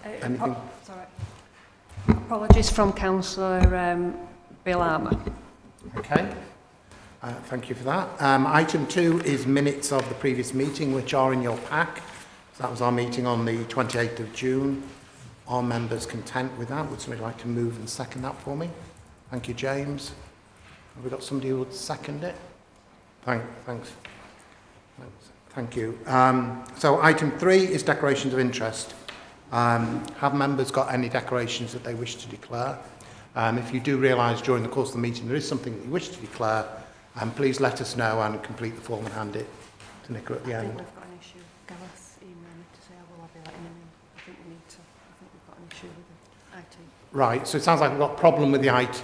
Anything? Sorry. Apologies from Councillor Bill Armour. Okay. Thank you for that. Item 2 is minutes of the previous meeting, which are in your pack. So that was our meeting on the 28th of June. Are members content with that? Would somebody like to move and second that for me? Thank you, James. Have we got somebody who would second it? Thanks. Thank you. So item 3 is declarations of interest. Have members got any declarations that they wish to declare? If you do realise during the course of the meeting there is something that you wish to declare, please let us know and complete the form and hand it to Nicola at the end. I think we've got an issue. Gareth's emailed me to say, I'll be letting him in. I think we've got an issue with the IT. Right, so it sounds like we've got a problem with the IT.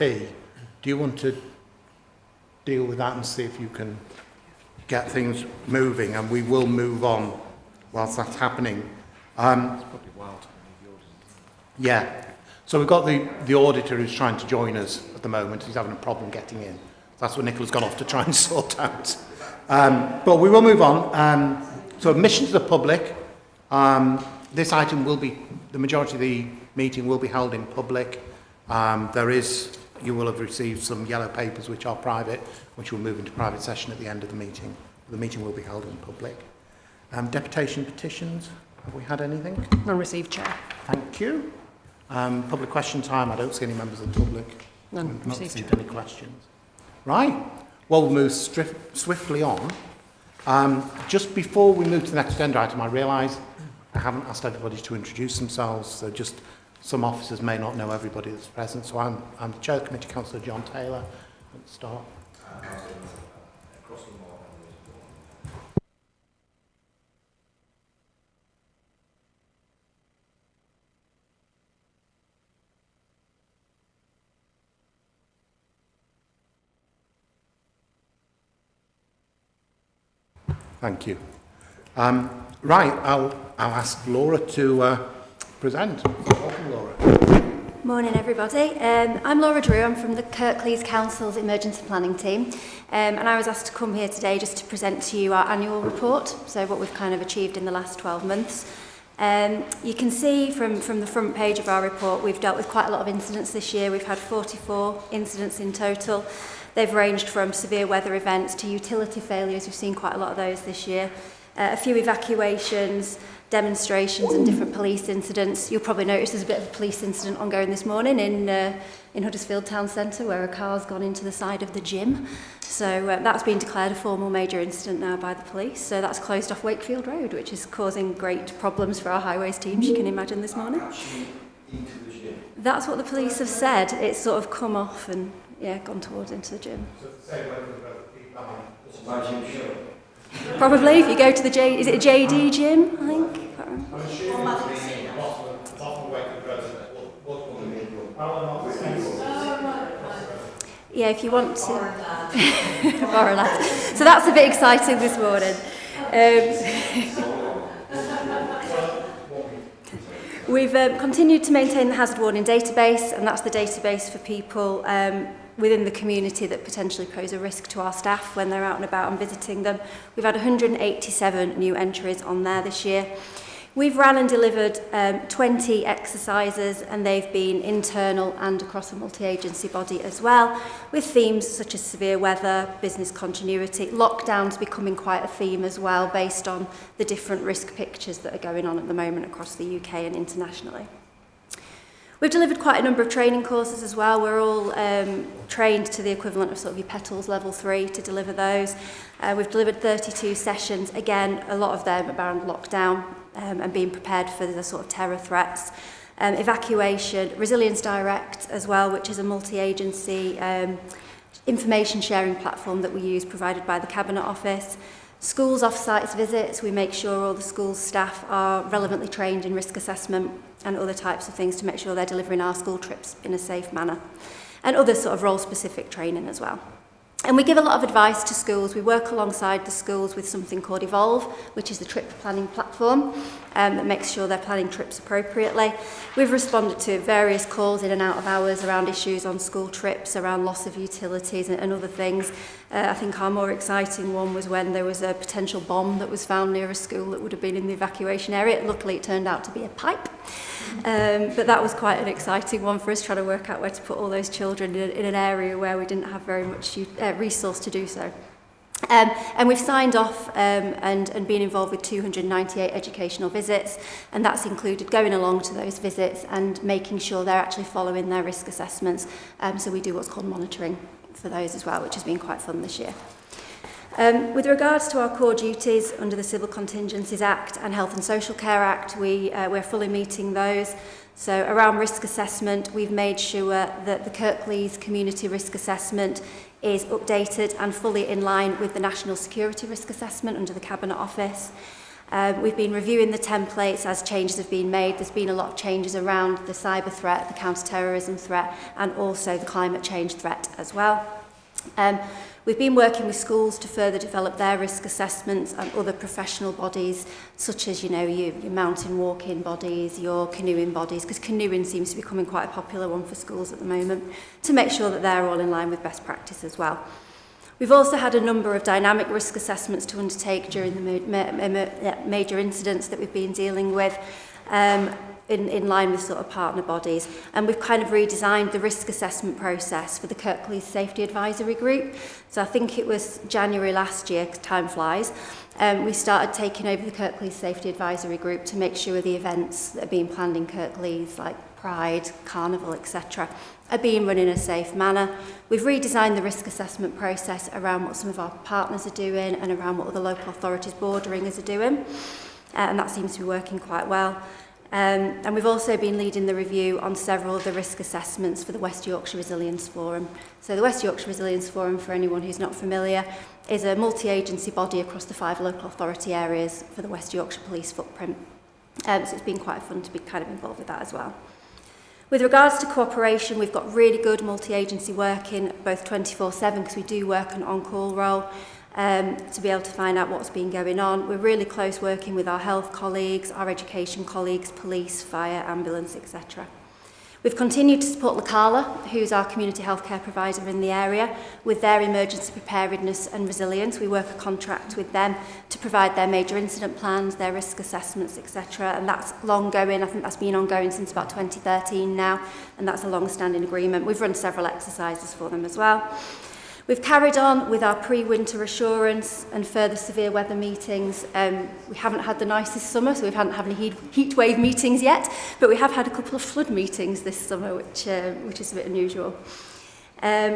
Do you want to deal with that and see if you can get things moving? And we will move on whilst that's happening. It's probably wild to need the auditor. Yeah. So we've got the auditor who's trying to join us at the moment. He's having a problem getting in. That's what Nicola's gone off to try and sort out. But we will move on. So admission to the public. This item will be, the majority of the meeting will be held in public. You will have received some yellow papers which are private, which will move into private session at the end of the meeting. The meeting will be held in public. Deputation petitions, have we had anything? None received, Chair. Thank you. Public question time, I don't see any members of the public. None We've not received, received Chair. any questions. Right, well, we'll move swiftly on. Just before we move to the next agenda item, I realise I haven't asked everybody to introduce themselves, so just some officers may not know everybody that's present. So I'm the Chair of the Committee, Councillor John Taylor. Let's start. Thank you. Right, I'll ask Laura to present. Welcome, Laura. Morning, everybody. I'm Laura Drew. I'm from the Kirklees Council's Emergency Planning team, and I was asked to come here today just to present to you our annual report, so what we've kind of achieved in the last 12 months. You can see from the front page of our report, we've dealt with quite a lot of incidents this year. We've had 44 incidents in total. They've ranged from severe weather events to utility failures. We've seen quite a lot of those this year. A few evacuations, demonstrations and different police incidents. You'll probably notice there's a bit of a police incident ongoing this morning in Huddersfield Town Centre where a car's gone into the side of the gym. So that's been declared a formal major incident now by the police. So that's closed off Wakefield Road, which is causing great problems for our highways teams, you can imagine, this morning. That's what the police have said. It's sort of come off and gone towards into the gym. So it's the same way for the road. Probably, if you go to the is it a JD gym, I think? I'm assuming it's the bottom of Wakefield Road. Yeah, if you want to. More or less. So that's a bit exciting this morning. We've continued to maintain the hazard warning database, and that's the database for people within the community that potentially pose a risk to our staff when they're out and about and visiting them. We've had 187 new entries on there this year. We've ran and delivered 20 exercises, and they've been internal and across a multi-agency body as well, with themes such as severe weather, business continuity, lockdowns becoming quite a theme as well based on the different risk pictures that are going on at the moment across the UK and internationally. We've delivered quite a number of training courses as well. We're all trained to the equivalent of sort of your petals level 3 to deliver those. We've delivered 32 sessions, again, a lot of them around lockdown and being prepared for the sort of terror threats. Evacuation, Resilience Direct as well, which is a multi-agency information sharing platform that we use provided by the Cabinet Office. Schools off-sites visits, we make sure all the school staff are relevantly trained in risk assessment and other types of things to make sure they're delivering our school trips in a safe manner. And other sort of role-specific training as well. And we give a lot of advice to schools. We work alongside the schools with something called Evolve, which is the trip planning platform that makes sure they're planning trips appropriately. We've responded to various calls in and out of hours around issues on school trips, around loss of utilities and other things. I think our more exciting one was when there was a potential bomb that was found near a school that would have been in the evacuation area. Luckily, it turned out to be a pipe. But that was quite an exciting one for us, trying to work out where to put all those children in an area where we didn't have very much resource to do so. And we've signed off and been involved with 298 educational visits, and that's included going along to those visits and making sure they're actually following their risk assessments. So we do what's called monitoring for those as well, which has been quite fun this year. With regards to our core duties under the Civil Contingencies Act and Health and Social Care Act, we're fully meeting those. So around risk assessment, we've made sure that the Kirklees Community Risk Assessment is updated and fully in line with the National Security Risk Assessment under the Cabinet Office. We've been reviewing the templates as changes have been made. There's been a lot of changes around the cyber threat, the counter-terrorism threat, and also the climate change threat as well. We've been working with schools to further develop their risk assessments and other professional bodies, such as, you know, your mountain walking bodies, your canoeing bodies, because canoeing seems to be becoming quite a popular one for schools at the moment, to make sure that they're all in line with best practice as well. We've also had a number of dynamic risk assessments to undertake during the major incidents that we've been dealing with, in line with sort of partner bodies. And we've kind of redesigned the risk assessment process for the Kirklees Safety Advisory Group. So I think it was January last year, 'cause time flies, we started taking over the Kirklees Safety Advisory Group to make sure the events that are being planned in Kirklees, like Pride, Carnival, etc., are being run in a safe manner. We've redesigned the risk assessment process around what some of our partners are doing and around what other local authorities bordering us are doing. And that seems to be working quite well. And we've also been leading the review on several of the risk assessments for the West Yorkshire Resilience Forum. So the West Yorkshire Resilience Forum, for anyone who's not familiar, is a multi-agency body across the 5 local authority areas for the West Yorkshire Police footprint. So it's been quite fun to be kind of involved with that as well. With regards to cooperation, we've got really good multi-agency working, both 24/7, because we do work an on-call role, to be able to find out what's been going on. We're really close working with our health colleagues, our education colleagues, police, fire, ambulance, etc. We've continued to support Lacala, who's our community healthcare provider in the area, with their emergency preparedness and resilience. We work a contract with them to provide their major incident plans, their risk assessments, etc. And that's long going. I think that's been ongoing since about 2013 now, and that's a long-standing agreement. We've run several exercises for them as well. We've carried on with our pre-winter assurance and further severe weather meetings. We haven't had the nicest summer, so we haven't had any heat wave meetings yet, but we have had a couple of flood meetings this summer, which is a bit unusual.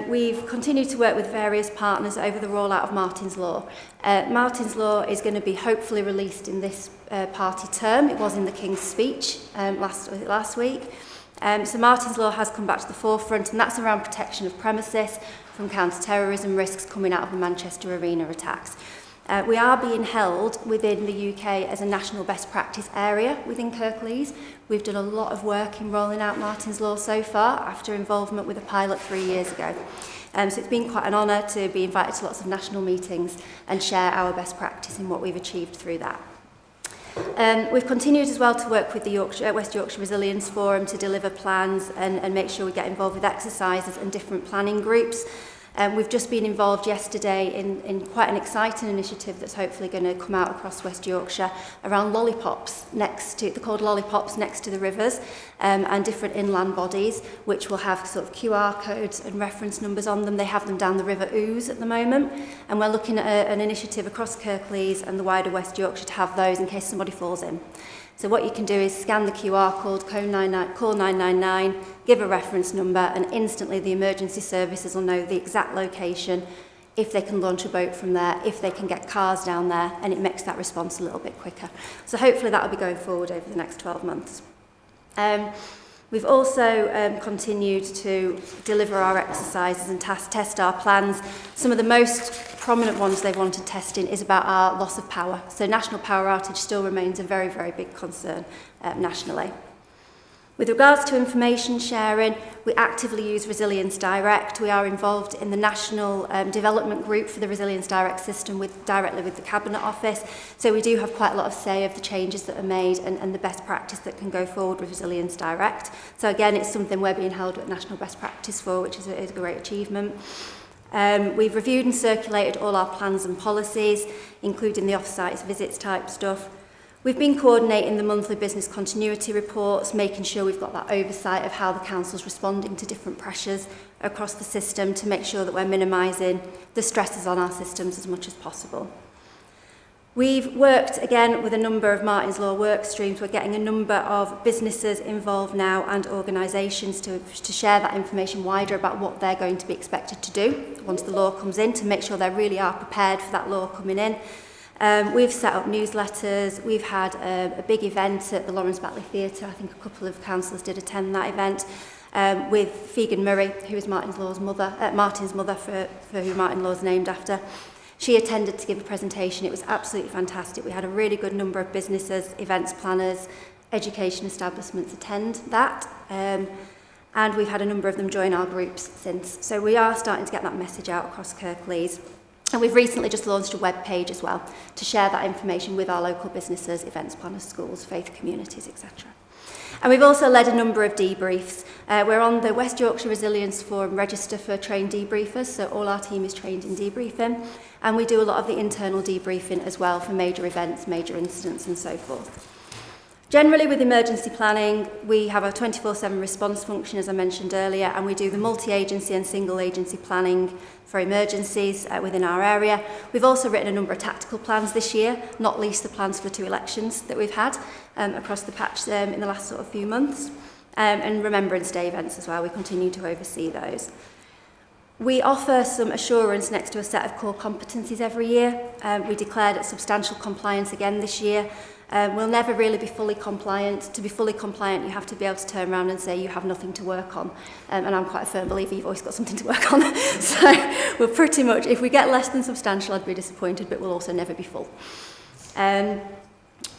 We've continued to work with various partners over the rollout of Martin's Law. Martin's Law is going to be hopefully released in this party term. It was in the King's speech last week. So Martin's Law has come back to the forefront, and that's around protection of premises from counter-terrorism risks coming out of the Manchester Arena attacks. We are being held within the UK as a national best practice area within Kirklees. We've done a lot of work in rolling out Martin's Law so far after involvement with a pilot 3 years ago. So it's been quite an honour to be invited to lots of national meetings and share our best practice in what we've achieved through that. We've continued as well to work with the West Yorkshire Resilience Forum to deliver plans and make sure we get involved with exercises and different planning groups. We've just been involved yesterday in quite an exciting initiative that's hopefully going to come out across West Yorkshire around lollipops they're called lollipops next to the rivers, and different inland bodies which will have sort of QR codes and reference numbers on them. They have them down the River Ouse at the moment, and we're looking at an initiative across Kirklees and the wider West Yorkshire to have those in case somebody falls in. So what you can do is scan the QR code, call 999, give a reference number, and instantly the emergency services will know the exact location, if they can launch a boat from there, if they can get cars down there, and it makes that response a little bit quicker. So hopefully that will be going forward over the next 12 months. We've also continued to deliver our exercises and test our plans. Some of the most prominent ones they've wanted testing is about our loss of power. So national power outage still remains a very, very big concern nationally. With regards to information sharing, we actively use Resilience Direct. We are involved in the national development group for the Resilience Direct system directly with the Cabinet Office. So we do have quite a lot of say of the changes that are made and the best practice that can go forward with Resilience Direct. So again, it's something we're being held at national best practice for, which is a great achievement. We've reviewed and circulated all our plans and policies, including the off-site visits type stuff. We've been coordinating the monthly business continuity reports, making sure we've got that oversight of how the council's responding to different pressures across the system to make sure that we're minimising the stresses on our systems as much as possible. We've worked again with a number of Martin's Law work streams. We're getting a number of businesses involved now and organisations to share that information wider about what they're going to be expected to do once the law comes in, to make sure they really are prepared for that law coming in. We've set up newsletters. We've had a big event at the Lawrence Batley Theatre. I think a couple of councillors did attend that event with Fegan Murray, who is Martin's mother, for who Martin Law is named after. She attended to give a presentation. It was absolutely fantastic. We had a really good number of businesses, events planners, education establishments attend that. And we've had a number of them join our groups since. So we are starting to get that message out across Kirklees. And we've recently just launched a web page as well to share that information with our local businesses, events planners, schools, faith communities, etc. And we've also led a number of debriefs. We're on the West Yorkshire Resilience Forum register for trained debriefers, so all our team is trained in debriefing. And we do a lot of the internal debriefing as well for major events, major incidents and so forth. Generally, with emergency planning, we have a 24/7 response function, as I mentioned earlier, and we do the multi-agency and single-agency planning for emergencies within our area. We've also written a number of tactical plans this year, not least the plans for the 2 elections that we've had across the patch in the last sort of few months, and Remembrance Day events as well. We continue to oversee those. We offer some assurance next to a set of core competencies every year. We declared at substantial compliance again this year. We'll never really be fully compliant. To be fully compliant, you have to be able to turn around and say you have nothing to work on. And I'm quite a firm believer you've always got something to work on. So we're pretty much, if we get less than substantial, I'd be disappointed, but we'll also never be full.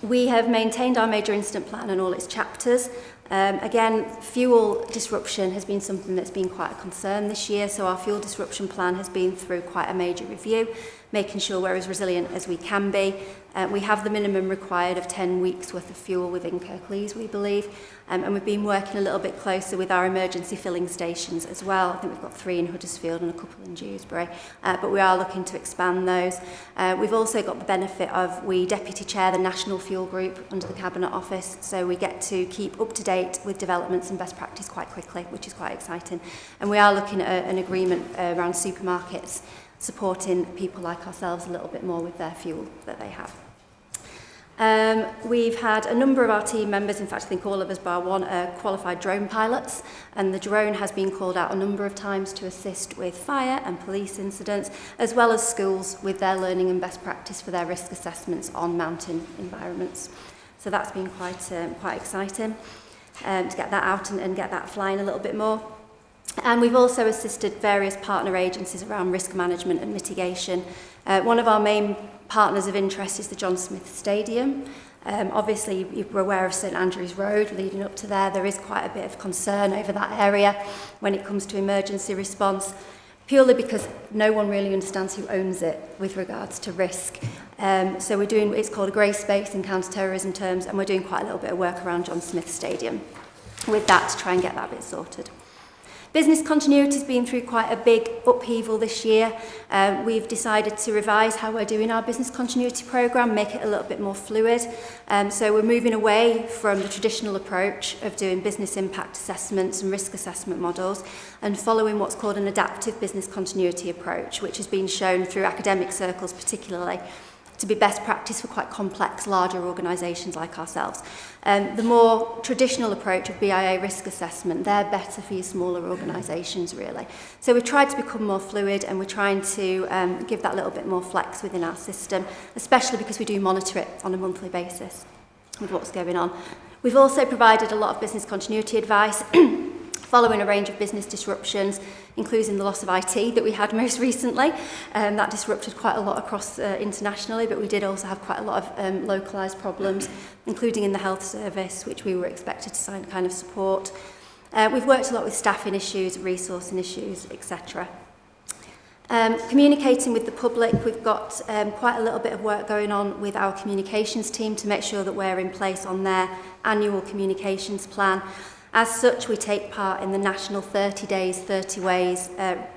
We have maintained our major incident plan and all its chapters. Again, fuel disruption has been something that's been quite a concern this year, so our fuel disruption plan has been through quite a major review, making sure we're as resilient as we can be. We have the minimum required of 10 weeks worth of fuel within Kirklees, we believe, and we've been working a little bit closer with our emergency filling stations as well. I think we've got 3 in Huddersfield and a couple in Dewsbury, but we are looking to expand those. We've also got the benefit of, we deputy chair the National Fuel Group under the Cabinet Office, so we get to keep up to date with developments and best practice quite quickly, which is quite exciting. And we are looking at an agreement around supermarkets supporting people like ourselves a little bit more with their fuel that they have. We've had a number of our team members, in fact I think all of us bar one, are qualified drone pilots, and the drone has been called out a number of times to assist with fire and police incidents, as well as schools with their learning and best practice for their risk assessments on mountain environments. So that's been quite exciting to get that out and get that flying a little bit more. And we've also assisted various partner agencies around risk management and mitigation. One of our main partners of interest is the John Smith Stadium. Obviously, you're aware of St Andrews Road leading up to there. There is quite a bit of concern over that area when it comes to emergency response, purely because no one really understands who owns it with regards to risk. So we're doing, it's called a grey space in counter-terrorism terms, and we're doing quite a little bit of work around John Smith Stadium with that to try and get that bit sorted. Business continuity has been through quite a big upheaval this year. We've decided to revise how we're doing our business continuity programme, make it a little bit more fluid. So we're moving away from the traditional approach of doing business impact assessments and risk assessment models and following what's called an adaptive business continuity approach, which has been shown through academic circles particularly to be best practice for quite complex, larger organisations like ourselves. The more traditional approach of BIA risk assessment, they're better for your smaller organisations, really. So we've tried to become more fluid, and we're trying to give that little bit more flex within our system, especially because we do monitor it on a monthly basis with what's going on. We've also provided a lot of business continuity advice Following a range of business disruptions, including the loss of IT that we had most recently, that disrupted quite a lot across internationally, but we did also have quite a lot of localised problems, including in the health service, which we were expected to kind of support. We've worked a lot with staffing issues, resourcing issues, etc. Communicating with the public, we've got quite a little bit of work going on with our communications team to make sure that we're in place on their annual communications plan. As such, we take part in the National 30 Days, 30 Ways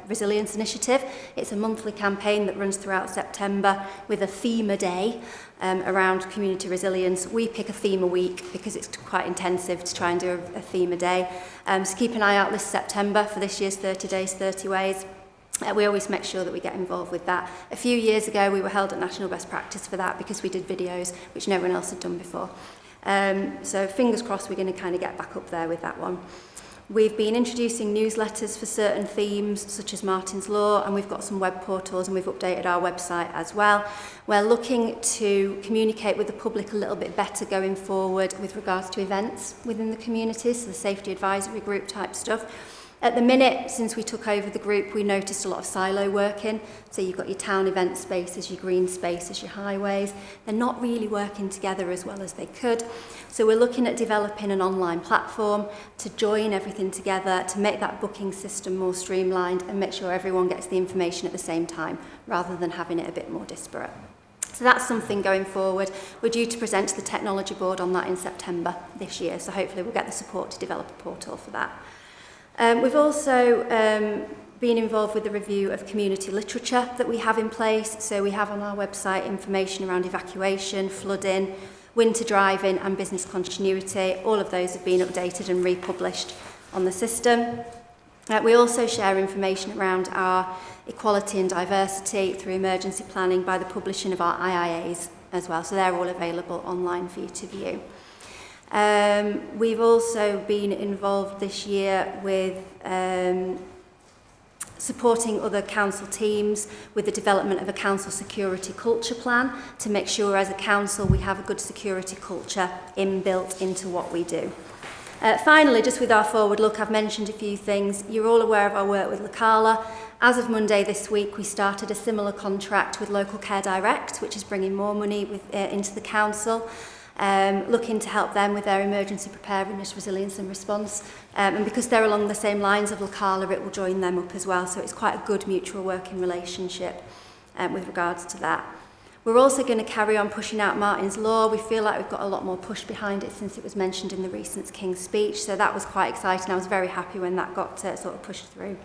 Resilience Initiative. It's a monthly campaign that runs throughout September with a theme a day around community resilience. We pick a theme a week because it's quite intensive to try and do a theme a day. So keep an eye out this September for this year's 30 Days, 30 Ways. We always make sure that we get involved with that. A few years ago, we were held at National Best Practice for that because we did videos, which no one else had done before. So fingers crossed we're going to kind of get back up there with that one. We've been introducing newsletters for certain themes, such as Martin's Law, and we've got some web portals, and we've updated our website as well. We're looking to communicate with the public a little bit better going forward with regards to events within the community, so the safety advisory group type stuff. At the minute, since we took over the group, we noticed a lot of silo working. So you've got your town event spaces, your green spaces, your highways. They're not really working together as well as they could. So we're looking at developing an online platform to join everything together, to make that booking system more streamlined and make sure everyone gets the information at the same time, rather than having it a bit more disparate. So that's something going forward. We're due to present to the Technology Board on that in September this year. So hopefully we'll get the support to develop a portal for that. We've also been involved with the review of community literature that we have in place. So we have on our website information around evacuation, flooding, winter driving and business continuity. All of those have been updated and republished on the system. We also share information around our equality and diversity through emergency planning by the publishing of our IIAs as well. So they're all available online for you to view. We've also been involved this year with supporting other council teams with the development of a council security culture plan to make sure as a council we have a good security culture inbuilt into what we do. Finally, just with our forward look, I've mentioned a few things. You're all aware of our work with Lacala. As of Monday this week, we started a similar contract with Local Care Direct, which is bringing more money into the council. Looking to help them with their emergency preparedness, resilience and response. And because they're along the same lines of Lacala, it will join them up as well. So it's quite a good mutual working relationship with regards to that. We're also going to carry on pushing out Martin's Law. We feel like we've got a lot more push behind it since it was mentioned in the recent King's speech. So that was quite exciting. I was very happy when that got sort of pushed through.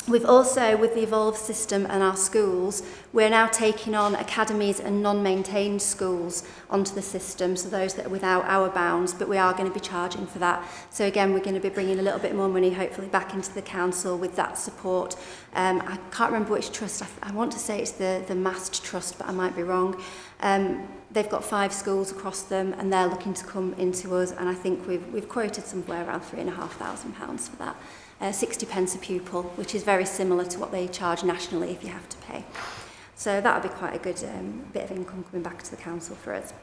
We've also, with the Evolve system and our schools, we're now taking on academies and non-maintained schools onto the system, so those that are without our bounds, but we are going to be charging for that. So again, we're going to be bringing a little bit more money, hopefully, back into the council with that support. I can't remember which trust, I want to say it's the Mast Trust, but I might be wrong. They've got 5 schools across them, and they're looking to come into us, and I think we've quoted somewhere around £3,500 for that. 60 pence a pupil, which is very similar to what they charge nationally if you have to pay. So that would be quite a good bit of income coming back to the council for us.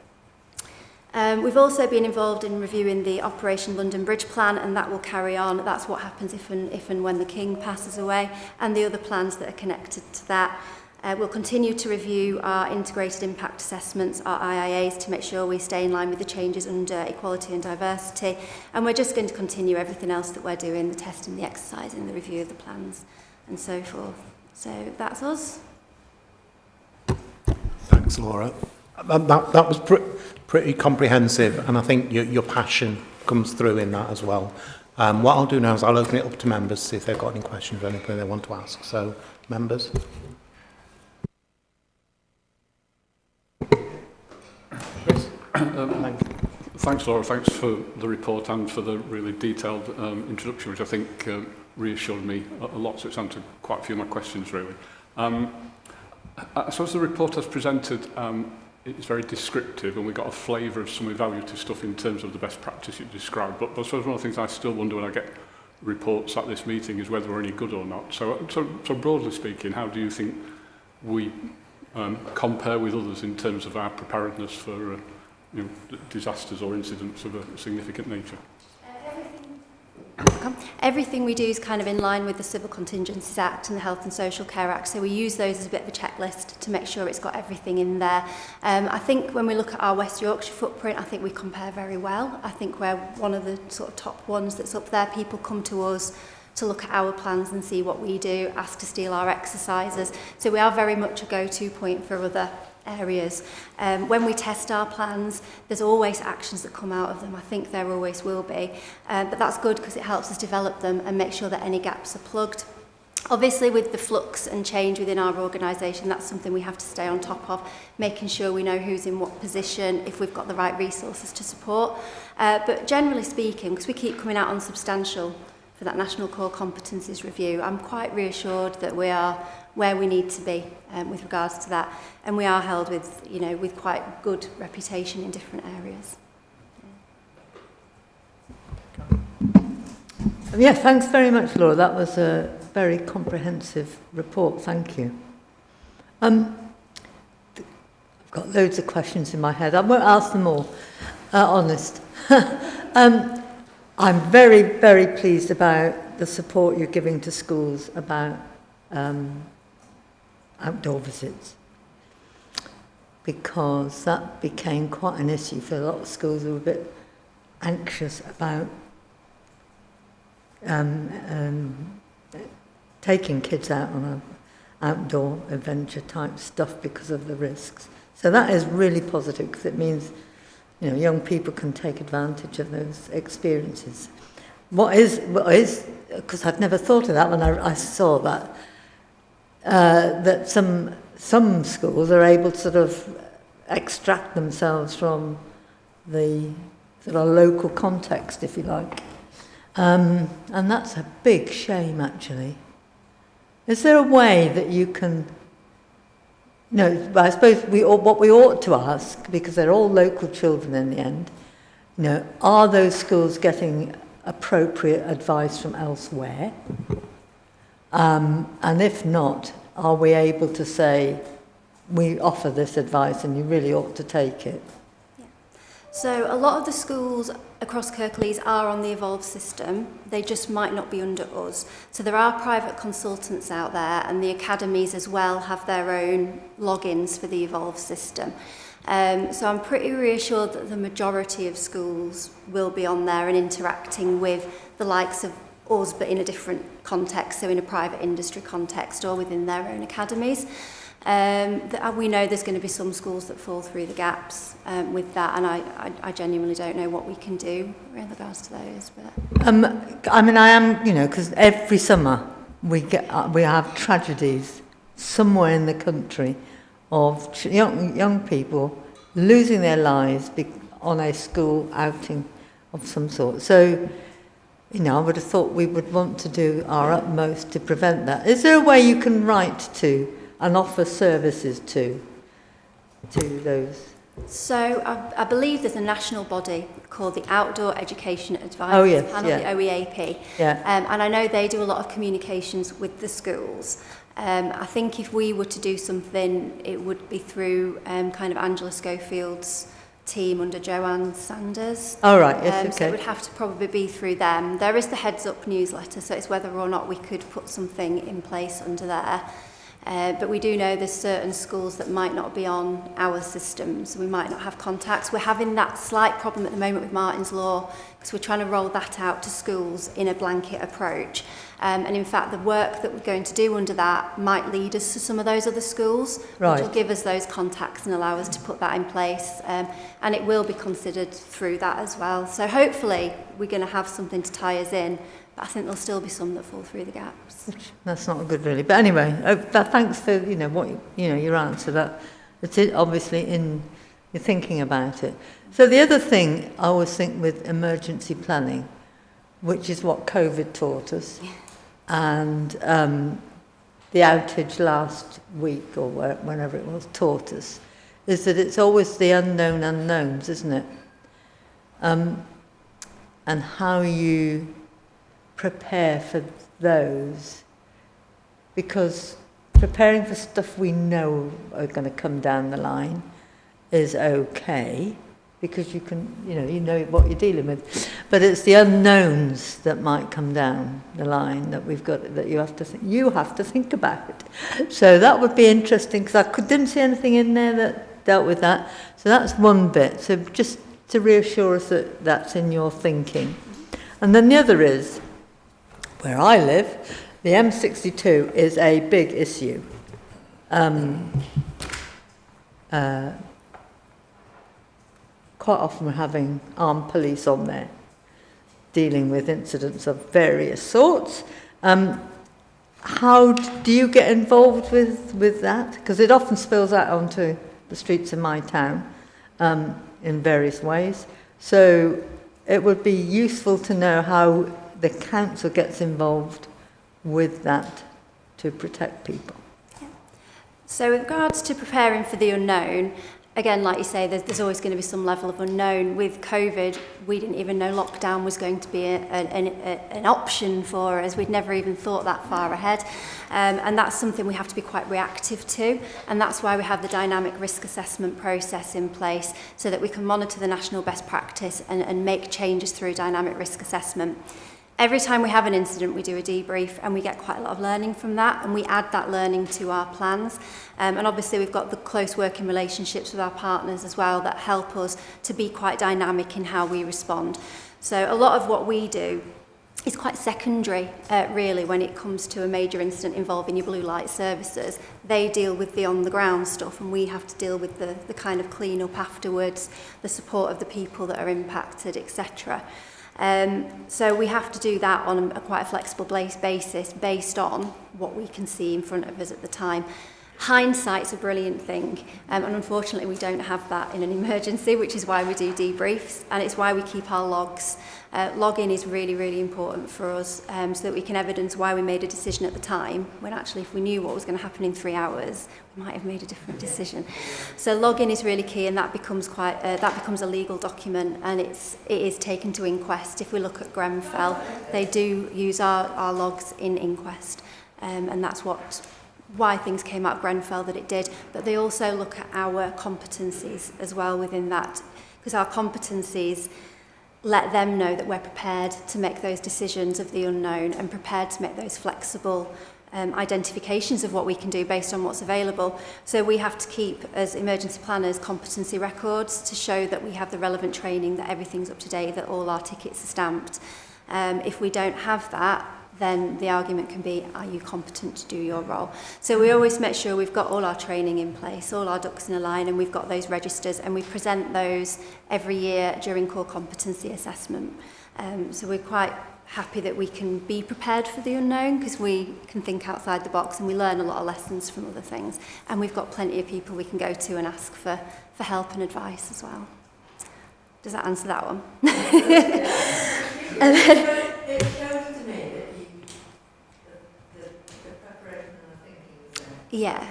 We've also been involved in reviewing the Operation London Bridge Plan, and that will carry on. That's what happens if and when the King passes away, and the other plans that are connected to that. We'll continue to review our integrated impact assessments, our IIAs, to make sure we stay in line with the changes under equality and diversity. And we're just going to continue everything else that we're doing, the testing, the exercising, the review of the plans, and so forth. So that's us. Thanks, Laura. That was pretty comprehensive, and I think your passion comes through in that as well. What I'll do now is I'll open it up to members, see if they've got any questions or anything they want to ask. So, members. Thanks, Laura. Thanks for the report and for the really detailed introduction, which I think reassured me a lot. So it's answered quite a few of my questions, really. I suppose the report as presented is very descriptive, and we got a flavour of some evaluative stuff in terms of the best practice you described. But I suppose one of the things I still wonder when I get reports at this meeting is whether we're any good or not. So broadly speaking, how do you think we compare with others in terms of our preparedness for disasters or incidents of a significant nature? Everything we do is kind of in line with the Civil Contingencies Act and the Health and Social Care Act, so we use those as a bit of a checklist to make sure it's got everything in there. I think when we look at our West Yorkshire footprint, I think we compare very well. I think we're one of the sort of top ones that's up there. People come to us to look at our plans and see what we do, ask to steal our exercises. So we are very much a go-to point for other areas. When we test our plans, there's always actions that come out of them. I think there always will be. But that's good because it helps us develop them and make sure that any gaps are plugged. Obviously, with the flux and change within our organisation, that's something we have to stay on top of, making sure we know who's in what position, if we've got the right resources to support. But generally speaking, because we keep coming out on substantial for that National Core Competencies Review, I'm quite reassured that we are where we need to be with regards to that, and we are held with, you know, with quite good reputation in different areas. Yeah, thanks very much, Laura. That was a very comprehensive report. Thank you. I've got loads of questions in my head. I won't ask them all, honest. I'm very, very pleased about the support you're giving to schools about outdoor visits, because that became quite an issue for a lot of schools who were a bit anxious about taking kids out on an outdoor adventure type stuff because of the risks. So that is really positive, because it means, you know, young people can take advantage of those experiences. What is, because I'd never thought of that when I saw that, that some schools are able to sort of extract themselves from the sort of local context, if you like. And that's a big shame, actually. Is there a way that you can... No, I suppose what we ought to ask, because they're all local children in the end, you know, are those schools getting appropriate advice from elsewhere? And if not, are we able to say, we offer this advice and you really ought to take it? Yeah. So a lot of the schools across Kirklees are on the Evolve system. They just might not be under us. So there are private consultants out there, and the academies as well have their own logins for the Evolve system. So I'm pretty reassured that the majority of schools will be on there and interacting with the likes of us, but in a different context, so in a private industry context or within their own academies. We know there's going to be some schools that fall through the gaps with that, and I genuinely don't know what we can do in regards to those. But I mean, I am, you know, because every summer we have tragedies somewhere in the country of young people losing their lives on a school outing of some sort. So, you know, I would have thought we would want to do our utmost to prevent that. Is there a way you can write to and offer services to those? So I believe there's a national body called the Outdoor Education Advisory Panel, yeah. the OEAP. Yeah. And I know they do a lot of communications with the schools. I think if we were to do something, it would be through kind of Angela Schofield's team under Joanne Sanders. Oh, right, yes, okay. So it would have to probably be through them. There is the Heads Up newsletter, so it's whether or not we could put something in place under there. But we do know there's certain schools that might not be on our systems. We might not have contacts. We're having that slight problem at the moment with Martin's Law, because we're trying to roll that out to schools in a blanket approach. And in fact, the work that we're going to do under that might lead us to some of those other schools, right, which will give us those contacts and allow us to put that in place. And it will be considered through that as well. So hopefully we're going to have something to tie us in, but I think there'll still be some that fall through the gaps. That's not good, really. But anyway, thanks for your answer. That it's obviously in your thinking about it. So the other thing I always think with emergency planning, which is what COVID taught us, and the outage last week or whenever it was taught us, is that it's always the unknown unknowns, isn't it? And how you prepare for those, because preparing for stuff we know are going to come down the line is okay, because you know what you're dealing with. But it's the unknowns that might come down the line that you have to think about. So that would be interesting, because I didn't see anything in there that dealt with that. So that's one bit. So just to reassure us that that's in your thinking. And then the other is, where I live, the M62 is a big issue. Quite often we're having armed police on there, dealing with incidents of various sorts. How do you get involved with that? Because it often spills out onto the streets of my town in various ways. So it would be useful to know how the council gets involved with that to protect people. So with regards to preparing for the unknown, again, like you say, there's always going to be some level of unknown. With COVID, we didn't even know lockdown was going to be an option for us. We'd never even thought that far ahead. And that's something we have to be quite reactive to. And that's why we have the dynamic risk assessment process in place, so that we can monitor the national best practice and make changes through dynamic risk assessment. Every time we have an incident, we do a debrief, and we get quite a lot of learning from that, and we add that learning to our plans. And obviously we've got the close working relationships with our partners as well that help us to be quite dynamic in how we respond. So a lot of what we do is quite secondary, really, when it comes to a major incident involving your blue light services. They deal with the on-the-ground stuff, and we have to deal with the kind of clean-up afterwards, the support of the people that are impacted, etc. So we have to do that on quite a flexible basis based on what we can see in front of us at the time. Hindsight's a brilliant thing, and unfortunately we don't have that in an emergency, which is why we do debriefs, and it's why we keep our logs. Logging is really, really important for us, so that we can evidence why we made a decision at the time, when actually if we knew what was going to happen in 3 hours, we might have made a different decision. So logging is really key, and that becomes a legal document, and it is taken to inquest. If we look at Grenfell, they do use our logs in inquest, and that's why things came out of Grenfell that it did. But they also look at our competencies as well within that, because our competencies let them know that we're prepared to make those decisions of the unknown and prepared to make those flexible identifications of what we can do based on what's available. So we have to keep, as emergency planners, competency records to show that we have the relevant training, that everything's up to date, that all our tickets are stamped. If we don't have that, then the argument can be, are you competent to do your role? So we always make sure we've got all our training in place, all our ducks in a line, and we've got those registers, and we present those every year during core competency assessment. So we're quite happy that we can be prepared for the unknown, because we can think outside the box and we learn a lot of lessons from other things. And we've got plenty of people we can go to and ask for help and advice as well. Does that answer that one? And then, it shows to me that the preparation and the thinking is there. yeah.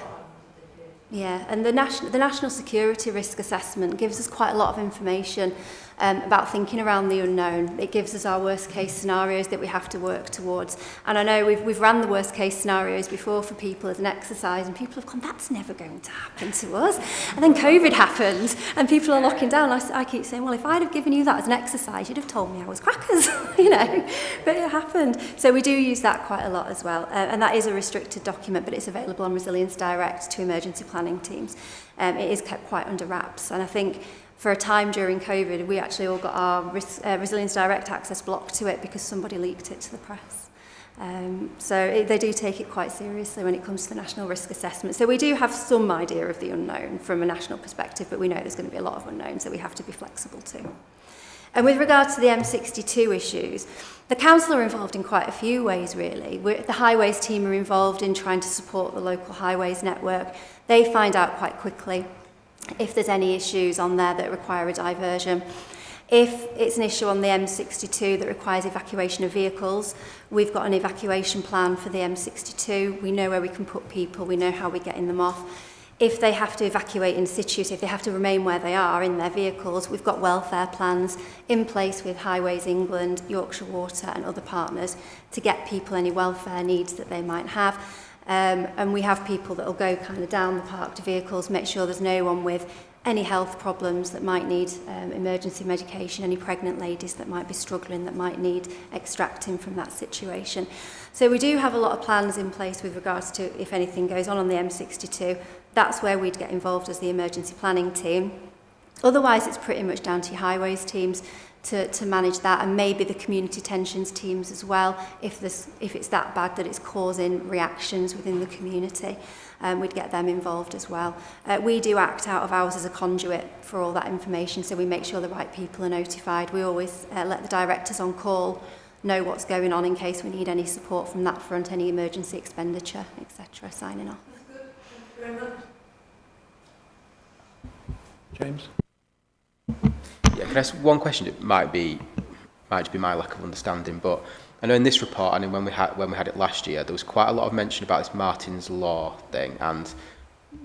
Yeah, and the national security risk assessment gives us quite a lot of information about thinking around the unknown. It gives us our worst case scenarios that we have to work towards. And I know we've ran the worst case scenarios before for people as an exercise, and people have gone, that's never going to happen to us. And then COVID happened, and people are locking down. I keep saying, well, if I'd have given you that as an exercise, you'd have told me I was crackers, you know, but it happened. So we do use that quite a lot as well. And that is a restricted document, but it's available on Resilience Direct to emergency planning teams. It is kept quite under wraps, and I think for a time during COVID, we actually all got our Resilience Direct access blocked to it because somebody leaked it to the press. They do take it quite seriously when it comes to the national risk assessment. So we do have some idea of the unknown from a national perspective, but we know there's going to be a lot of unknowns that we have to be flexible to. And with regards to the M62 issues, the council are involved in quite a few ways, really. The highways team are involved in trying to support the local highways network. They find out quite quickly if there's any issues on there that require a diversion. If it's an issue on the M62 that requires evacuation of vehicles, we've got an evacuation plan for the M62. We know where we can put people, we know how we're getting them off. If they have to evacuate in situ, so if they have to remain where they are in their vehicles, we've got welfare plans in place with Highways England, Yorkshire Water and other partners to get people any welfare needs that they might have. And we have people that will go kind of down the parked vehicles, make sure there's no one with any health problems that might need emergency medication, any pregnant ladies that might be struggling, that might need extracting from that situation. So we do have a lot of plans in place with regards to if anything goes on the M62. That's where we'd get involved as the emergency planning team. Otherwise, it's pretty much down to your highways teams to manage that, and maybe the community tensions teams as well, if it's that bad that it's causing reactions within the community. We'd get them involved as well. We do act out of hours as a conduit for all that information, so we make sure the right people are notified. We always let the directors on call know what's going on in case we need any support from that front, any emergency expenditure, etc. Signing off. That's good. Thank you very much. James? Yeah, can I ask one question? It might just be my lack of understanding, but I know in this report, and when we had it last year, there was quite a lot of mention about this Martin's Law thing, and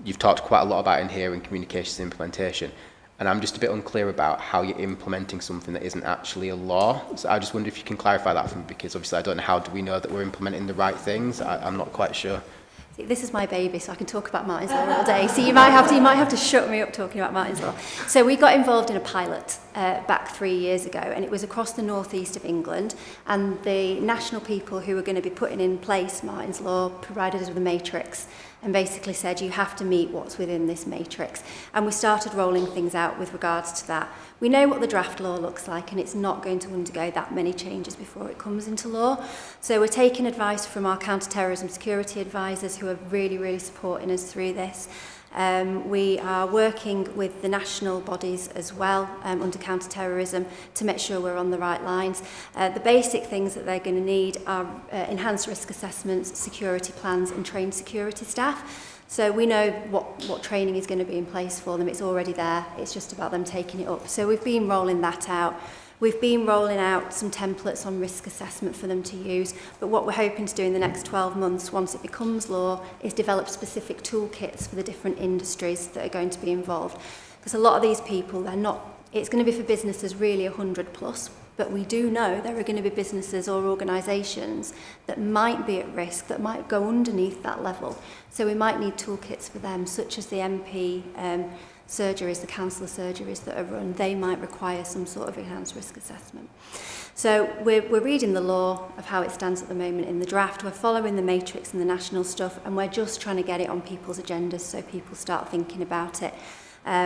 you've talked quite a lot about in here in communications implementation, and I'm just a bit unclear about how you're implementing something that isn't actually a law. So I just wonder if you can clarify that for me, because obviously I don't know how do we know that we're implementing the right things. I'm not quite sure. This is my baby, so I can talk about Martin's Law all day. So you might have to shut me up talking about Martin's Law. So we got involved in a pilot back 3 years ago, and it was across the northeast of England. And the national people who were going to be putting in place Martin's Law provided us with a matrix and basically said you have to meet what's within this matrix. And we started rolling things out with regards to that. We know what the draft law looks like, and it's not going to undergo that many changes before it comes into law. So we're taking advice from our counter-terrorism security advisors who are really, really supporting us through this. We are working with the national bodies as well under counter-terrorism to make sure we're on the right lines. The basic things that they're going to need are enhanced risk assessments, security plans and trained security staff. So we know what training is going to be in place for them. It's already there. It's just about them taking it up. So we've been rolling that out. We've been rolling out some templates on risk assessment for them to use, but what we're hoping to do in the next 12 months, once it becomes law, is develop specific toolkits for the different industries that are going to be involved. Because a lot of these people, it's going to be for businesses really 100 plus, but we do know there are going to be businesses or organisations that might be at risk, that might go underneath that level. So we might need toolkits for them, such as the MP surgeries, the council surgeries that are run. They might require some sort of enhanced risk assessment. So we're reading the law of how it stands at the moment in the draft. We're following the matrix and the national stuff, and we're just trying to get it on people's agendas so people start thinking about it.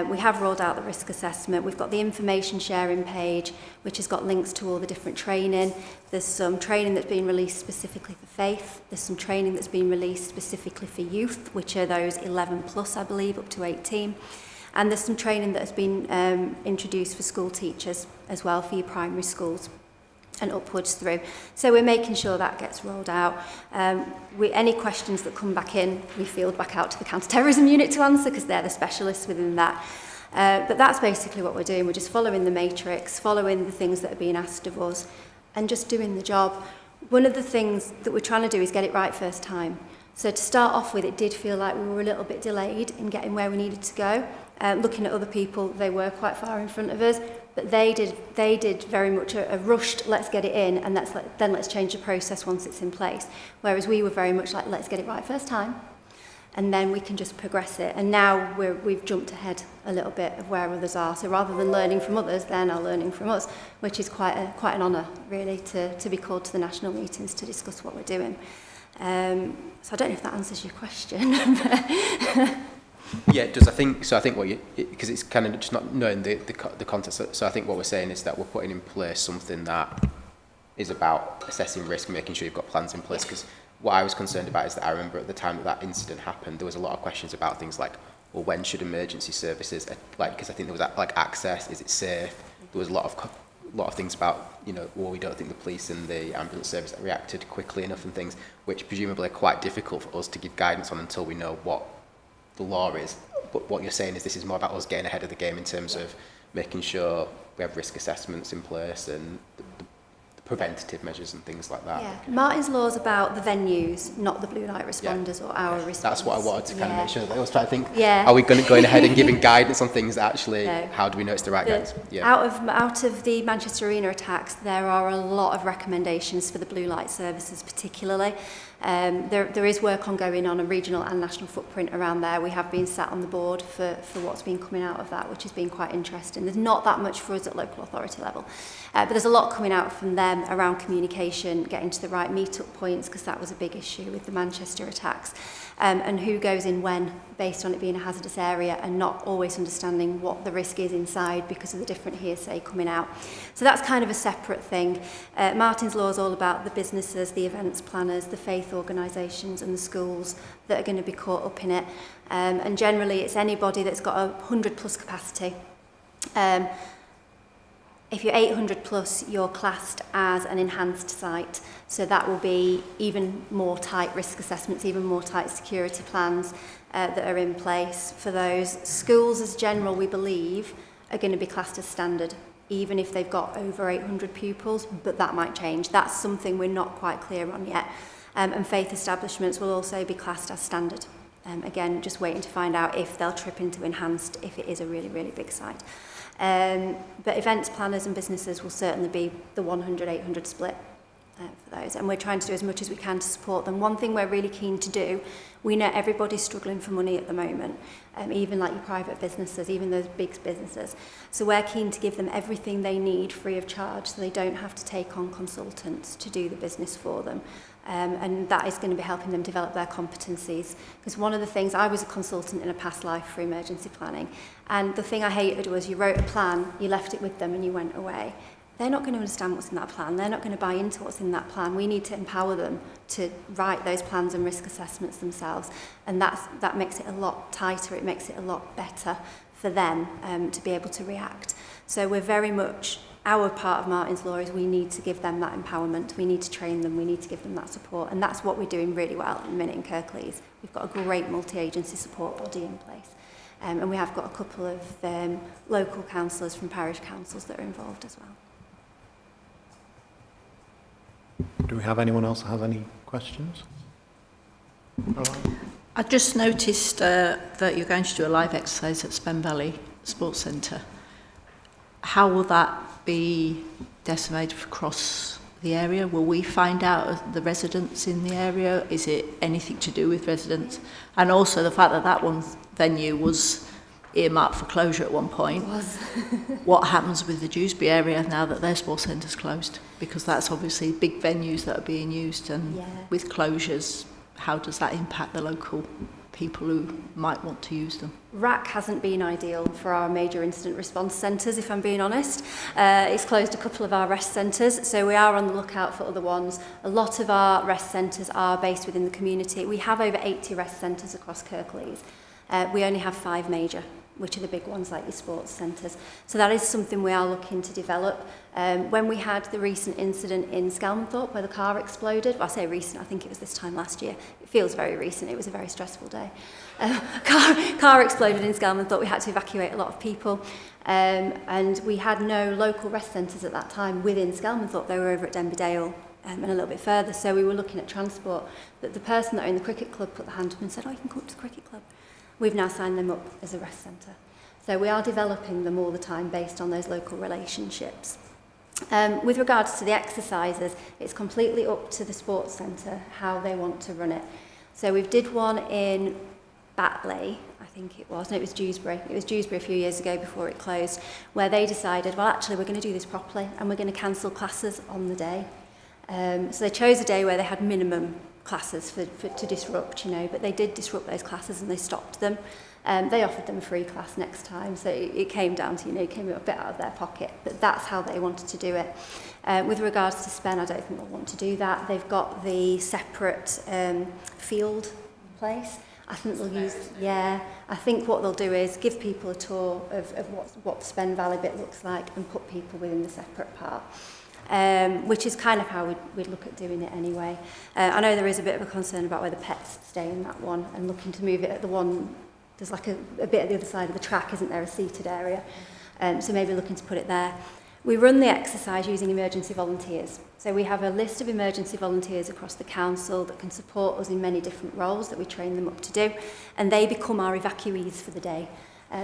We have rolled out the risk assessment. We've got the information sharing page, which has got links to all the different training. There's some training that's been released specifically for faith. There's some training that's been released specifically for youth, which are those 11 plus, I believe, up to 18. And there's some training that has been introduced for school teachers as well, for your primary schools and upwards through. So we're making sure that gets rolled out. Any questions that come back in, we field back out to the counter-terrorism unit to answer, because they're the specialists within that. But that's basically what we're doing. We're just following the matrix, following the things that are being asked of us, and just doing the job. One of the things that we're trying to do is get it right first time. So to start off with, it did feel like we were a little bit delayed in getting where we needed to go. Looking at other people, they were quite far in front of us, but they did very much a rushed, let's get it in, and then let's change the process once it's in place. Whereas we were very much like, let's get it right first time, and then we can just progress it. And now we've jumped ahead a little bit of where others are. So rather than learning from others, they're now learning from us, which is quite an honour, really, to be called to the national meetings to discuss what we're doing. So I don't know if that answers your question. Yeah, it does. I think what because it's kind of just not knowing the context. So I think what we're saying is that we're putting in place something that is about assessing risk and making sure you've got plans in place. Because what I was concerned about is that I remember at the time that incident happened, there was a lot of questions about things like, well, when should emergency services, because I think there was access, is it safe? There was a lot of things about, well, we don't think the police and the ambulance service reacted quickly enough and things, which presumably are quite difficult for us to give guidance on until we know what the law is. But what you're saying is this is more about us getting ahead of the game in terms of making sure we have risk assessments in place and the preventative measures and things like that. Yeah, Martin's Law is about the venues, not the blue light responders or our response. That's what I wanted to kind of make sure. I was trying to think, yeah. Are we going ahead and giving guidance on things that actually, No. how do we know it's the right guidance? Yeah. Out of the Manchester Arena attacks, there are a lot of recommendations for the blue light services particularly. There is work ongoing on a regional and national footprint around there. We have been sat on the board for what's been coming out of that, which has been quite interesting. There's not that much for us at local authority level, but there's a lot coming out from them around communication, getting to the right meet-up points, because that was a big issue with the Manchester attacks, and who goes in when, based on it being a hazardous area, and not always understanding what the risk is inside because of the different hearsay coming out. So that's kind of a separate thing. Martin's Law is all about the businesses, the events planners, the faith organisations and the schools that are going to be caught up in it. And generally it's anybody that's got 100 plus capacity. If you're 800 plus, you're classed as an enhanced site. So that will be even more tight risk assessments, even more tight security plans that are in place for those. Schools as general, we believe, are going to be classed as standard, even if they've got over 800 pupils, but that might change. That's something we're not quite clear on yet. And faith establishments will also be classed as standard. Again, just waiting to find out if they'll trip into enhanced, if it is a really, really big site. But events planners and businesses will certainly be the 100-800 split for those, and we're trying to do as much as we can to support them. One thing we're really keen to do, we know everybody's struggling for money at the moment, even like your private businesses, even those big businesses. So we're keen to give them everything they need free of charge, so they don't have to take on consultants to do the business for them. And that is going to be helping them develop their competencies. Because one of the things, I was a consultant in a past life for emergency planning, and the thing I hated was you wrote a plan, you left it with them and you went away. They're not going to understand what's in that plan. They're not going to buy into what's in that plan. We need to empower them to write those plans and risk assessments themselves. And that makes it a lot tighter. It makes it a lot better for them to be able to react. So we're very much, our part of Martin's Law is we need to give them that empowerment. We need to train them. We need to give them that support. And that's what we're doing really well at the minute in Kirklees. We've got a great multi-agency support body in place. And we have got a couple of local councillors from parish councils that are involved as well. Do we have anyone else that has any questions? All right. I just noticed that you're going to do a live exercise at Spen Valley Sports Centre. How will that be decimated across the area? Will we find out the residents in the area? Is it anything to do with residents? And also the fact that that one venue was earmarked for closure at one point. It was. What happens with the Dewsbury area now that their sports centre's closed? Because that's obviously big venues that are being used, and with closures, how does that impact the local people who might want to use them? RAC hasn't been ideal for our major incident response centres, if I'm being honest. It's closed a couple of our rest centres, so we are on the lookout for other ones. A lot of our rest centres are based within the community. We have over 80 rest centres across Kirklees. We only have 5 major, which are the big ones like your sports centres. So that is something we are looking to develop. When we had the recent incident in Skelmanthorpe where the car exploded, well, I say recent, I think it was this time last year. It feels very recent, it was a very stressful day. Car exploded in Skelmanthorpe, we had to evacuate a lot of people. And we had no local rest centres at that time within Skelmanthorpe. They were over at Denby Dale and a little bit further. So we were looking at transport. But the person that owned the cricket club put the hand up and said, oh, you can come up to the cricket club. We've now signed them up as a rest centre. So we are developing them all the time based on those local relationships. With regards to the exercises, it's completely up to the sports centre how they want to run it. So we did one in Batley, I think it was, no, it was Dewsbury. It was Dewsbury a few years ago before it closed, where they decided, well, actually, we're going to do this properly and we're going to cancel classes on the day. So they chose a day where they had minimum classes to disrupt, you know, but they did disrupt those classes and they stopped them. They offered them a free class next time, so it came down to, you know, it came a bit out of their pocket, but that's how they wanted to do it. With regards to Spen, I don't think they'll want to do that. They've got the separate field place. I think they'll use, I think what they'll do is give people a tour of what the Spen Valley bit looks like and put people within the separate part. Which is kind of how we'd look at doing it anyway. I know there is a bit of a concern about where the pets stay in that one and looking to move it at the one, there's like a bit at the other side of the track, isn't there, a seated area? So maybe looking to put it there. We run the exercise using emergency volunteers. So we have a list of emergency volunteers across the council that can support us in many different roles that we train them up to do, and they become our evacuees for the day.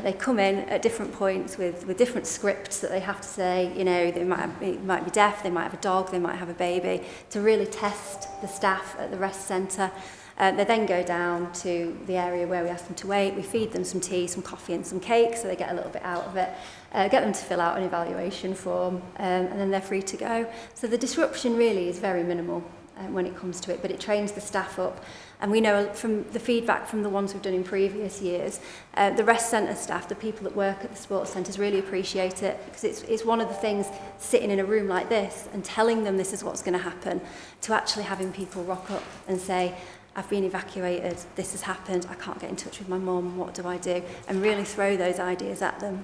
They come in at different points with different scripts that they have to say. You know, they might be deaf, they might have a dog, they might have a baby, to really test the staff at the rest centre. They then go down to the area where we ask them to wait. We feed them some tea, some coffee and some cake, so they get a little bit out of it. Get them to fill out an evaluation form, and then they're free to go. So the disruption really is very minimal when it comes to it, but it trains the staff up. And we know from the feedback from the ones we've done in previous years, the rest centre staff, the people that work at the sports centres really appreciate it, because it's one of the things, sitting in a room like this and telling them this is what's going to happen, to actually having people rock up and say, I've been evacuated, this has happened, I can't get in touch with my mum, what do I do? And really throw those ideas at them.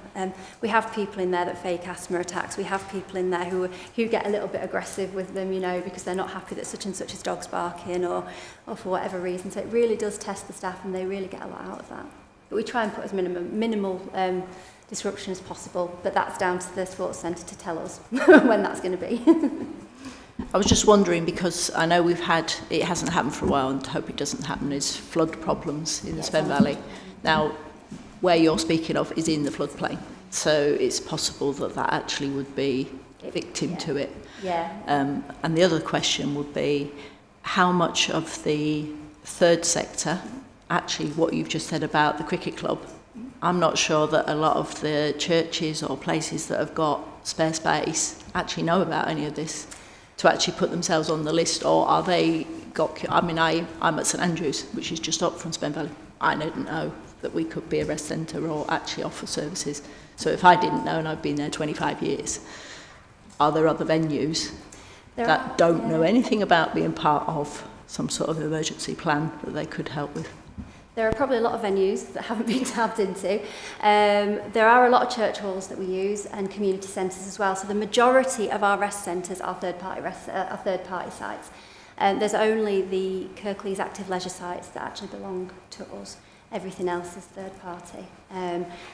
We have people in there that fake asthma attacks. We have people in there who get a little bit aggressive with them, you know, because they're not happy that such and such is dog's barking or for whatever reason. So it really does test the staff, and they really get a lot out of that. But we try and put as minimal disruption as possible, but that's down to the sports centre to tell us when that's going to be. I was just wondering, because I know it hasn't happened for a while, and hope it doesn't happen, is flood problems in the Spen Valley. Now, where you're speaking of is in the floodplain, so it's possible that actually would be victim to it. Yeah. And the other question would be, how much of the third sector, actually what you've just said about the cricket club, I'm not sure that a lot of the churches or places that have got spare space actually know about any of this, to actually put themselves on the list, or are they got... I mean, I'm at St Andrews, which is just up from Spen Valley. I didn't know that we could be a rest centre or actually offer services. So if I didn't know, and I've been there 25 years, are there other venues that don't know anything about being part of some sort of emergency plan that they could help with? There are probably a lot of venues that haven't been tapped into. There are a lot of church halls that we use, and community centres as well. So the majority of our rest centres are third-party sites. There's only the Kirklees active leisure sites that actually belong to us. Everything else is third party.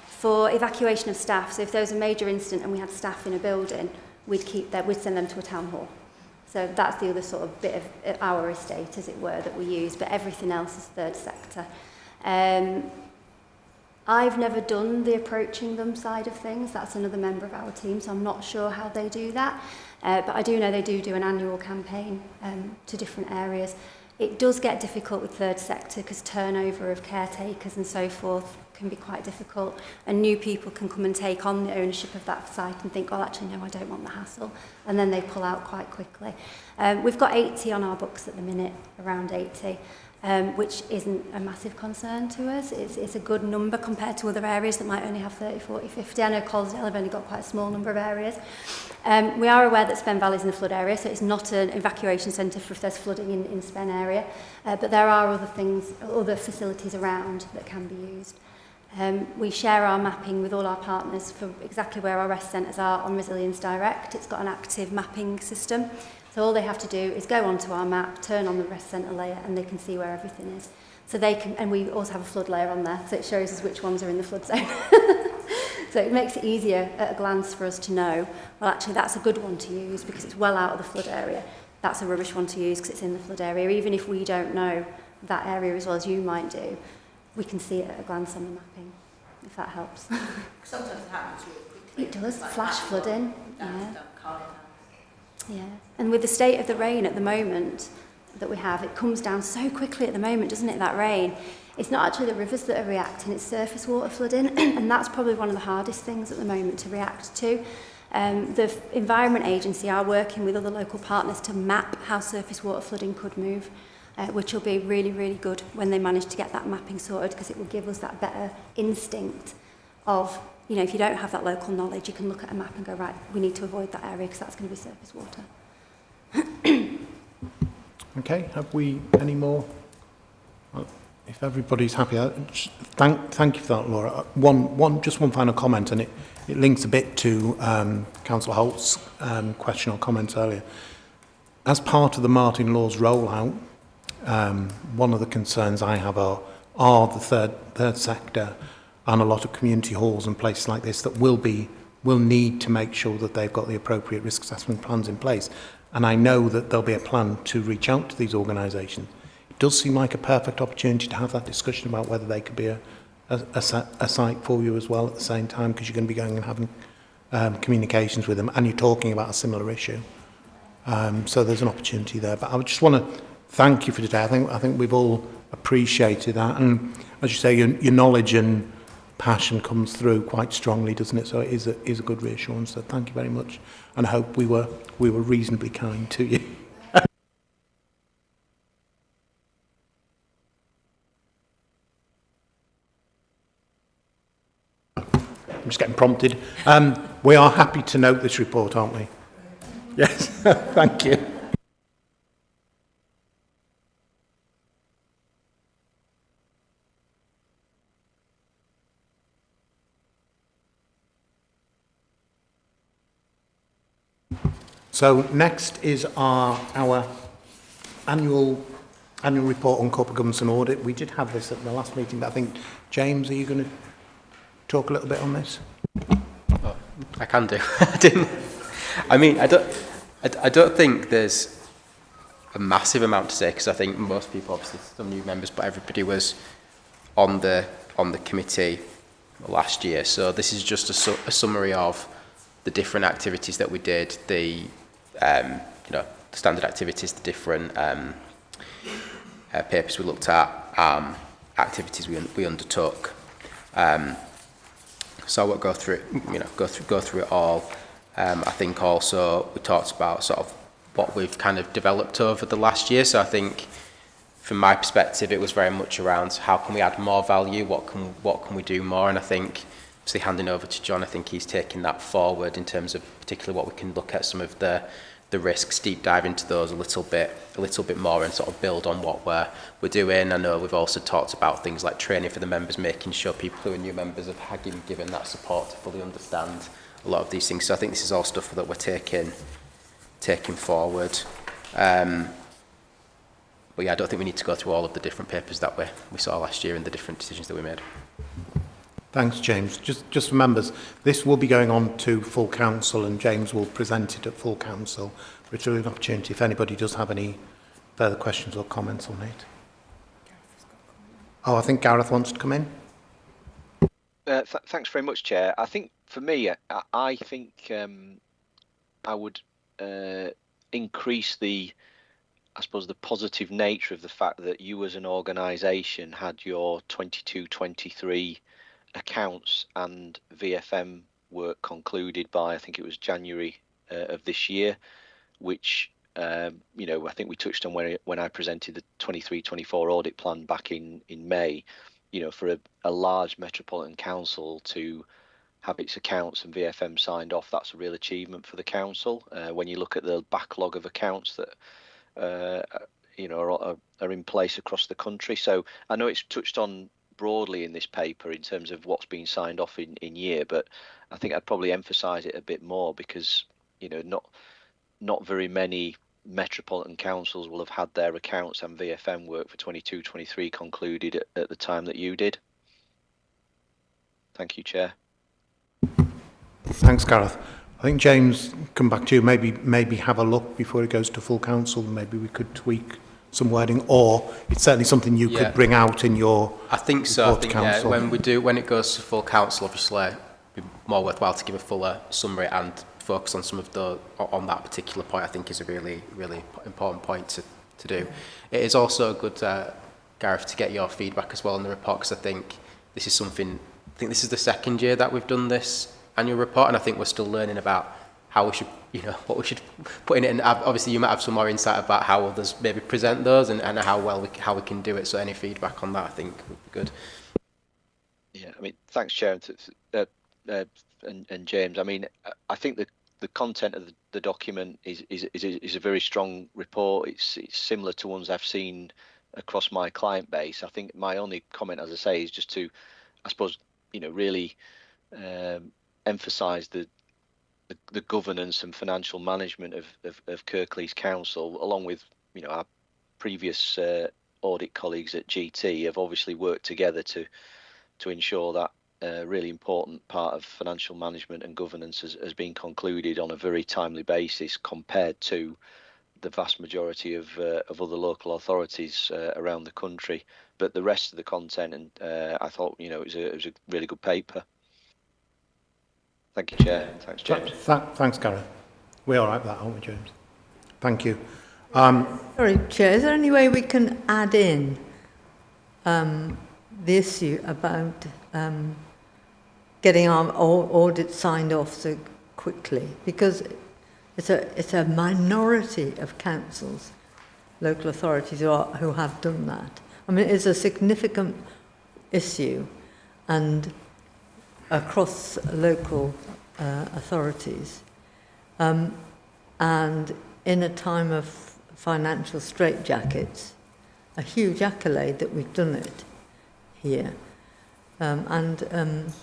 For evacuation of staff, so if there was a major incident and we had staff in a building, we'd send them to a town hall. So that's the other sort of bit of our estate, as it were, that we use, but everything else is third sector. I've never done the approaching them side of things. That's another member of our team, so I'm not sure how they do that. But I do know they do an annual campaign to different areas. It does get difficult with third sector because turnover of caretakers and so forth can be quite difficult, and new people can come and take on the ownership of that site and think, oh, actually, no, I don't want the hassle, and then they pull out quite quickly. We've got 80 on our books at the minute, around 80, which isn't a massive concern to us. It's a good number compared to other areas that might only have 30, 40, 50. I know Colesdale have only got quite a small number of areas. We are aware that Spen Valley is in the flood area, so it's not an evacuation centre for if there's flooding in Spen area, but there are other facilities around that can be used. We share our mapping with all our partners for exactly where our rest centres are on Resilience Direct. It's got an active mapping system. So all they have to do is go onto our map, turn on the rest centre layer, and they can see where everything is. So they can, and we also have a flood layer on there, so it shows us which ones are in the flood zone. So it makes it easier at a glance for us to know, well, actually, that's a good one to use because it's well out of the flood area. That's a rubbish one to use because it's in the flood area. Even if we don't know that area as well as you might do, we can see it at a glance on the mapping, if that helps. Sometimes it happens really quickly. It does, flash flooding. Yeah, and with the state of the rain at the moment that we have, it comes down so quickly at the moment, doesn't it, that rain? It's not actually the rivers that are reacting, it's surface water flooding, and that's probably one of the hardest things at the moment to react to. The Environment Agency are working with other local partners to map how surface water flooding could move, which will be really, really good when they manage to get that mapping sorted, because it will give us that better instinct of, you know, if you don't have that local knowledge, you can look at a map and go, right, we need to avoid that area because that's going to be surface water. Okay, have we any more? If everybody's happy, thank you for that, Laura. Just one final comment, and it links a bit to Councillor Holt's question or comments earlier. As part of the Martin Law's rollout, one of the concerns I have are the third sector and a lot of community halls and places like this that will need to make sure that they've got the appropriate risk assessment plans in place. And I know that there'll be a plan to reach out to these organisations. It does seem like a perfect opportunity to have that discussion about whether they could be a a site for you as well at the same time, because you're going to be going and having communications with them, and you're talking about a similar issue. So there's an opportunity there. But I would just want to thank you for today. I think we've all appreciated that, and as you say, your knowledge and passion comes through quite strongly, doesn't it? So it is a good reassurance. So thank you very much, and I hope we were reasonably kind to you. I'm just getting prompted. We are happy to note this report, aren't we? Yes, thank you. So next is our annual report on corporate governance and audit. We did have this at the last meeting, but I think, James, are you going to talk a little bit on this? Oh, I can do. I didn't. I mean, I don't think there's a massive amount to say, because I think most people, obviously some new members, but everybody was on the committee last year. So this is just a summary of the different activities that we did, the the standard activities, the different papers we looked at, activities we undertook. So I won't go through it, go through it all. I think also we talked about sort of what we've kind of developed over the last year. So I think from my perspective, it was very much around how can we add more value, what can we do more, and I think obviously handing over to John, I think he's taking that forward in terms of particularly what we can look at some of the risks, deep dive into those a little bit more, and sort of build on what we're doing. I know we've also talked about things like training for the members, making sure people who are new members have given that support to fully understand a lot of these things. So I think this is all stuff that we're taking forward. But yeah, I don't think we need to go through all of the different papers that we saw last year and the different decisions that we made. Thanks, James. Just for members, this will be going on to full council, and James will present it at full council. It's really an opportunity if anybody does have any further questions or comments on it. Oh, I think Gareth wants to come in. Thanks very much, Chair. I think for me, I think I would increase the positive nature of the fact that you as an organisation had your 22-23 accounts and VFM work concluded by, I think it was January of this year, which I think we touched on when I presented the 23-24 audit plan back in May. For a large metropolitan council to have its accounts and VFM signed off, that's a real achievement for the council. When you look at the backlog of accounts that are in place across the country. So I know it's touched on broadly in this paper in terms of what's been signed off in year, but I think I'd probably emphasise it a bit more, because not very many metropolitan councils will have had their accounts and VFM work for 22-23 concluded at the time that you did. Thank you, Chair. Thanks, Gareth. I think James, come back to you. Maybe have a look before it goes to full council. Maybe we could tweak some wording, or it's certainly something you could bring out in your. I think so. I think when it goes to full council, obviously, it'd be more worthwhile to give a fuller summary and focus on some of on that particular point. I think is a really, really important point to do. It is also good, Gareth, to get your feedback as well on the report, because I think this is something. I think this is the second year that we've done this annual report, and I think we're still learning about how we should, what we should put in it. And obviously, you might have some more insight about how others maybe present those and how we can do it. So any feedback on that, I think, would be good. Yeah, I mean, thanks, Chair, and James. I mean, I think the content of the document is a very strong report. It's similar to ones I've seen across my client base. I think my only comment, as I say, is just to, I suppose, really emphasise the governance and financial management of Kirklees Council, along with our previous audit colleagues at GT have obviously worked together to ensure that a really important part of financial management and governance has been concluded on a very timely basis compared to the vast majority of other local authorities around the country. But the rest of the content, and I thought, you know, it was a really good paper. Thank you, Chair. Thanks, James. Thanks, Karen. We're all right with that, aren't we, James? Thank you. Sorry, Chair, is there any way we can add in the issue about getting our audit signed off so quickly? Because it's a minority of councils, local authorities who have done that. I mean, it's a significant issue, and across local authorities, and in a time of financial straitjackets, a huge accolade that we've done it here, and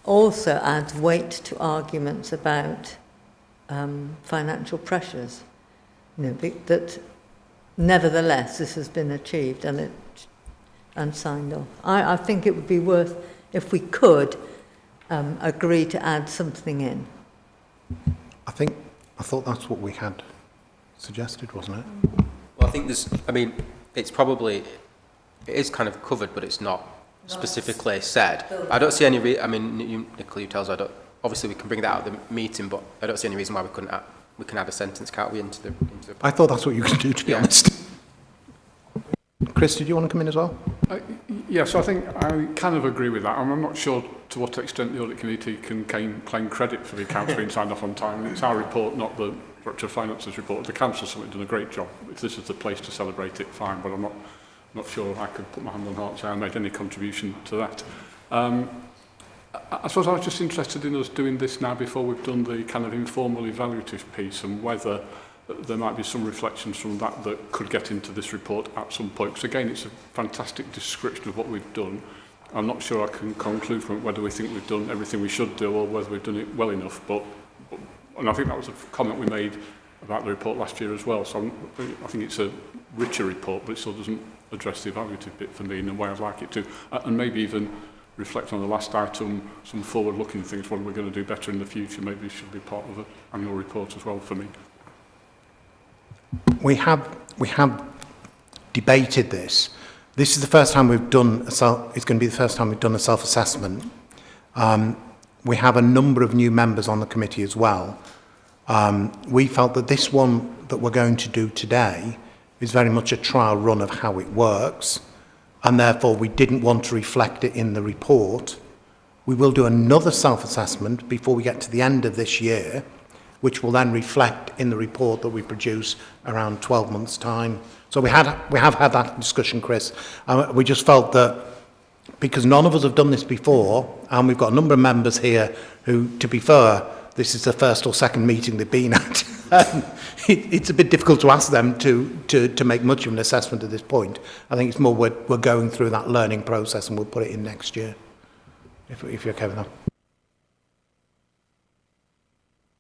also adds weight to arguments about financial pressures, you know, that nevertheless this has been achieved and signed off. I think it would be worth, if we could, agree to add something in. I thought that's what we had suggested, wasn't it? Well, I think it is kind of covered, but it's not specifically said. I don't see any Nicola, you tell us, obviously we can bring that out of the meeting, but I don't see any reason why we can add a sentence, can't we, into the I thought that's what you could do, to be honest. Chris, did you want to come in as well? Yes, I think I kind of agree with that. I'm not sure to what extent the Audit Committee can claim credit for the accounts being signed off on time. It's our report, not the Director of Finance's report. The Council's certainly done a great job. If this is the place to celebrate it, fine, but I'm not sure I could put my hand on heart and say I made any contribution to that. I suppose I was just interested in us doing this now before we've done the kind of informal evaluative piece, and whether there might be some reflections from that could get into this report at some point. Because again, it's a fantastic description of what we've done. I'm not sure I can conclude from it whether we think we've done everything we should do or whether we've done it well enough. And I think that was a comment we made about the report last year as well. So I think it's a richer report, but it still doesn't address the evaluative bit for me in the way I'd like it to. And maybe even reflect on the last item, some forward-looking things, what we're going to do better in the future. Maybe it should be part of an annual report as well for me. We have debated this. This is the first time we've done it's going to be the first time we've done a self-assessment. We have a number of new members on the committee as well. We felt that this one that we're going to do today is very much a trial run of how it works, and therefore we didn't want to reflect it in the report. We will do another self-assessment before we get to the end of this year, which will then reflect in the report that we produce around 12 months' time. So we have had that discussion, Chris. We just felt that because none of us have done this before, and we've got a number of members here who, to be fair, this is the first or second meeting they've been at. It's a bit difficult to ask them to make much of an assessment at this point. I think it's more we're going through that learning process, and we'll put it in next year, if you're okay with that.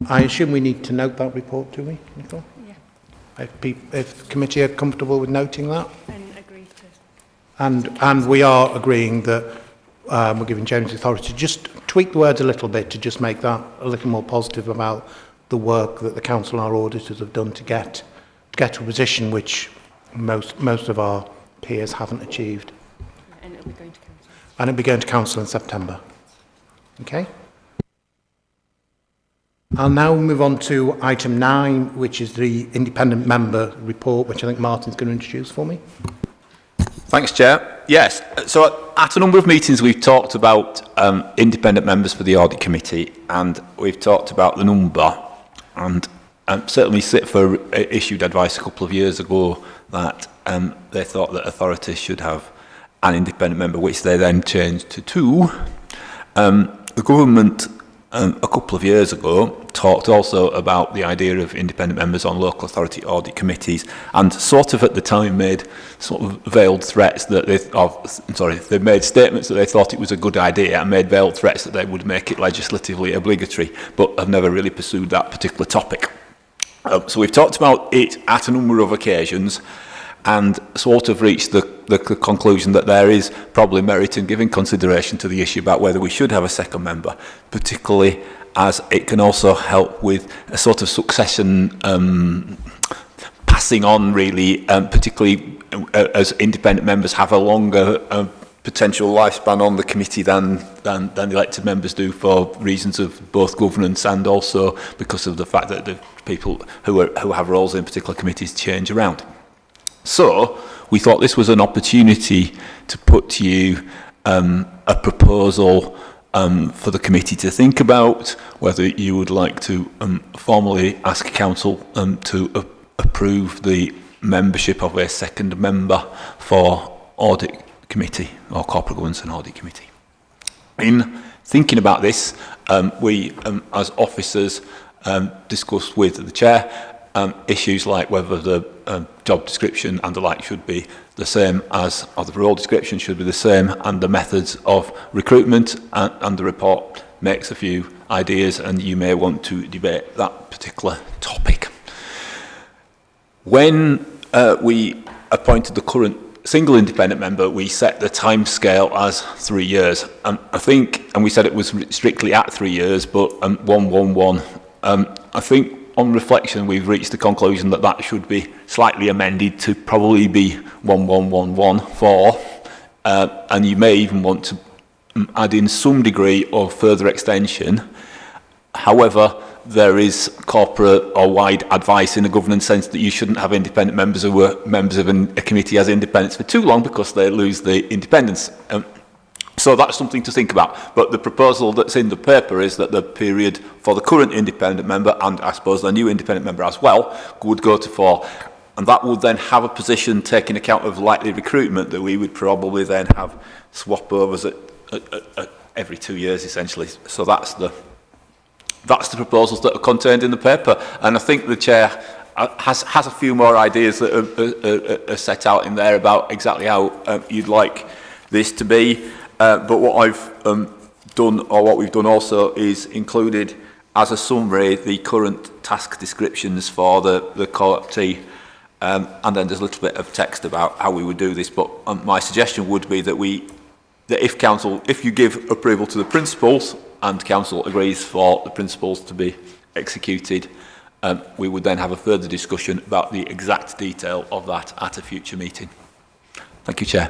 I assume we need to note that report, do we, Nicole? Yeah. If the committee are comfortable with noting that? And agree to. And we are agreeing that we're giving James the authority to just tweak the words a little bit to just make that a little more positive about the work that the council and our auditors have done to get to a position which most of our peers haven't achieved. And it'll be going to council. And it'll be going to council in September. Okay? I'll now move on to item 9, which is the independent member report, which I think Martin's going to introduce for me. Thanks, Chair. Yes, so at a number of meetings we've talked about independent members for the Audit Committee, and we've talked about the number, and certainly SITFA issued advice a couple of years ago that they thought that authorities should have an independent member, which they then changed to 2. The government a couple of years ago talked also about the idea of independent members on local authority audit committees, and sort of at the time made sort of veiled threats that they made statements that they thought it was a good idea and made veiled threats that they would make it legislatively obligatory, but have never really pursued that particular topic. So we've talked about it at a number of occasions, and sort of reached the conclusion that there is probably merit in giving consideration to the issue about whether we should have a second member, particularly as it can also help with a sort of succession passing on, really, particularly as independent members have a longer potential lifespan on the committee than elected members do, for reasons of both governance and also because of the fact that the people who have roles in particular committees change around. So we thought this was an opportunity to put to you a proposal for the committee to think about, whether you would like to formally ask council to approve the membership of a second member for Audit Committee, or Corporate Governance and Audit Committee. In thinking about this, we as officers discussed with the chair issues like whether the job description and the like should be the same as, or the role description should be the same, and the methods of recruitment, and the report makes a few ideas, and you may want to debate that particular topic. When we appointed the current single independent member, we set the time scale as 3 years. I think, and we said it was strictly at 3 years, but 111. I think on reflection, we've reached the conclusion that that should be slightly amended to probably be 11114, and you may even want to add in some degree of further extension. However, there is corporate or wide advice in a governance sense that you shouldn't have independent members who were members of a committee as independents for too long, because they lose the independence. So that's something to think about. But the proposal that's in the paper is that the period for the current independent member, and I suppose the new independent member as well, would go to 4. And that would then have a position, taking account of likely recruitment, that we would probably then have swap overs at every 2 years, essentially. So that's the proposals that are contained in the paper. And I think the chair has a few more ideas that are set out in there about exactly how you'd like this to be. But what I've done, or what we've done also, is included as a summary the current task descriptions for the co-op T, and then there's a little bit of text about how we would do this. But my suggestion would be that if you give approval to the principles and council agrees for the principles to be executed, we would then have a further discussion about the exact detail of that at a future meeting. Thank you, Chair.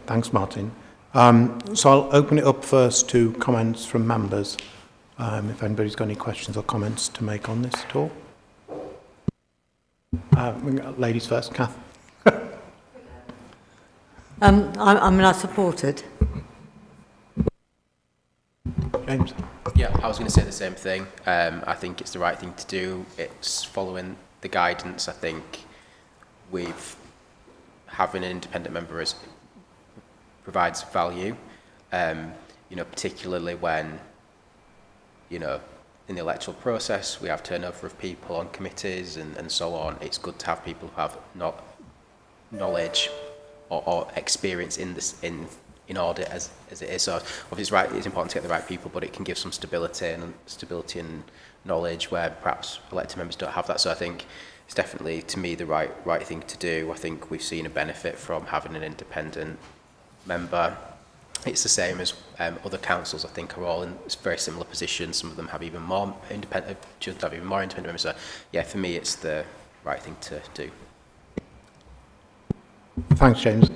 Thanks, Martin. So I'll open it up first to comments from members. If anybody's got any questions or comments to make on this at all. Ladies first, Kath. I support it. James. Yeah, I was going to say the same thing. I think it's the right thing to do. It's following the guidance. I think having an independent member provides value, particularly when, in the electoral process, we have turnover of people on committees and so on. It's good to have people who have knowledge or experience in this in audit as it is. So obviously it's important to get the right people, but it can give some stability and knowledge where perhaps elected members don't have that. So I think it's definitely, to me, the right thing to do. I think we've seen a benefit from having an independent member. It's the same as other councils, I think, are all in very similar positions. Some of them have even more independent, should have even more independent members. So yeah, for me, it's the right thing to do. Thanks, James.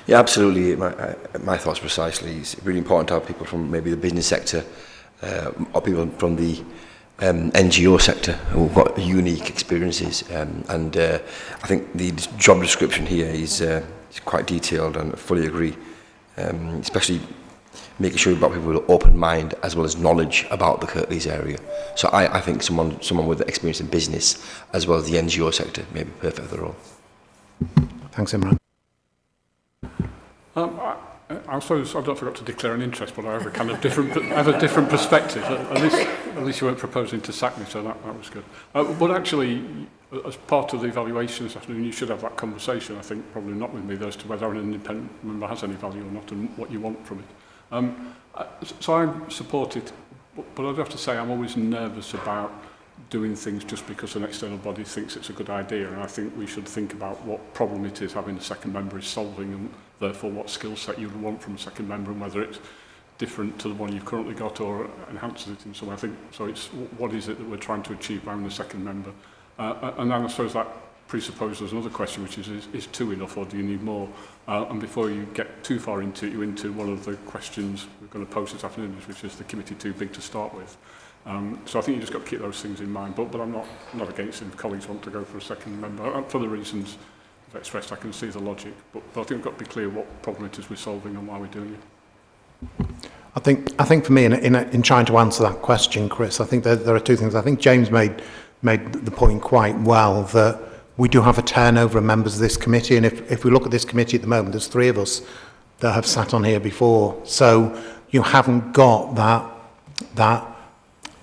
Yeah, absolutely. My thoughts precisely. It's really important to have people from maybe the business sector or people from the NGO sector who've got unique experiences. And I think the job description here is quite detailed, and I fully agree. Especially making sure you've got people with an open mind as well as knowledge about the Kirklees area. So I think someone with experience in business as well as the NGO sector may be perfect for the role. Thanks, Imran. I suppose I don't forget to declare an interest, but I have a kind of different perspective. At least you weren't proposing to sack me, so that was good. But actually, as part of the evaluation this afternoon, you should have that conversation. I think probably not with me as to whether an independent member has any value or not, and what you want from it. So I support it, but I'd have to say I'm always nervous about doing things just because an external body thinks it's a good idea. And I think we should think about what problem it is having a second member is solving, and therefore what skill set you would want from a second member, and whether it's different to the one you've currently got or enhances it in some way. I think so. It's what is it that we're trying to achieve by having a second member, and then I suppose that presupposes another question, which is two enough, or do you need more? And before you get too far into it, you're into one of the questions we're going to pose this afternoon, which is the committee too big to start with. So I think you just got to keep those things in mind. But I'm not against it if colleagues want to go for a second member. For the reasons I've expressed, I can see the logic. But I think we've got to be clear what problem it is we're solving and why we're doing it. I think for me, in trying to answer that question, Chris, I think there are two things. I think James made the point quite well that we do have a turnover of members of this committee, and if we look at this committee at the moment, there's 3 of us that have sat on here before. So you haven't got that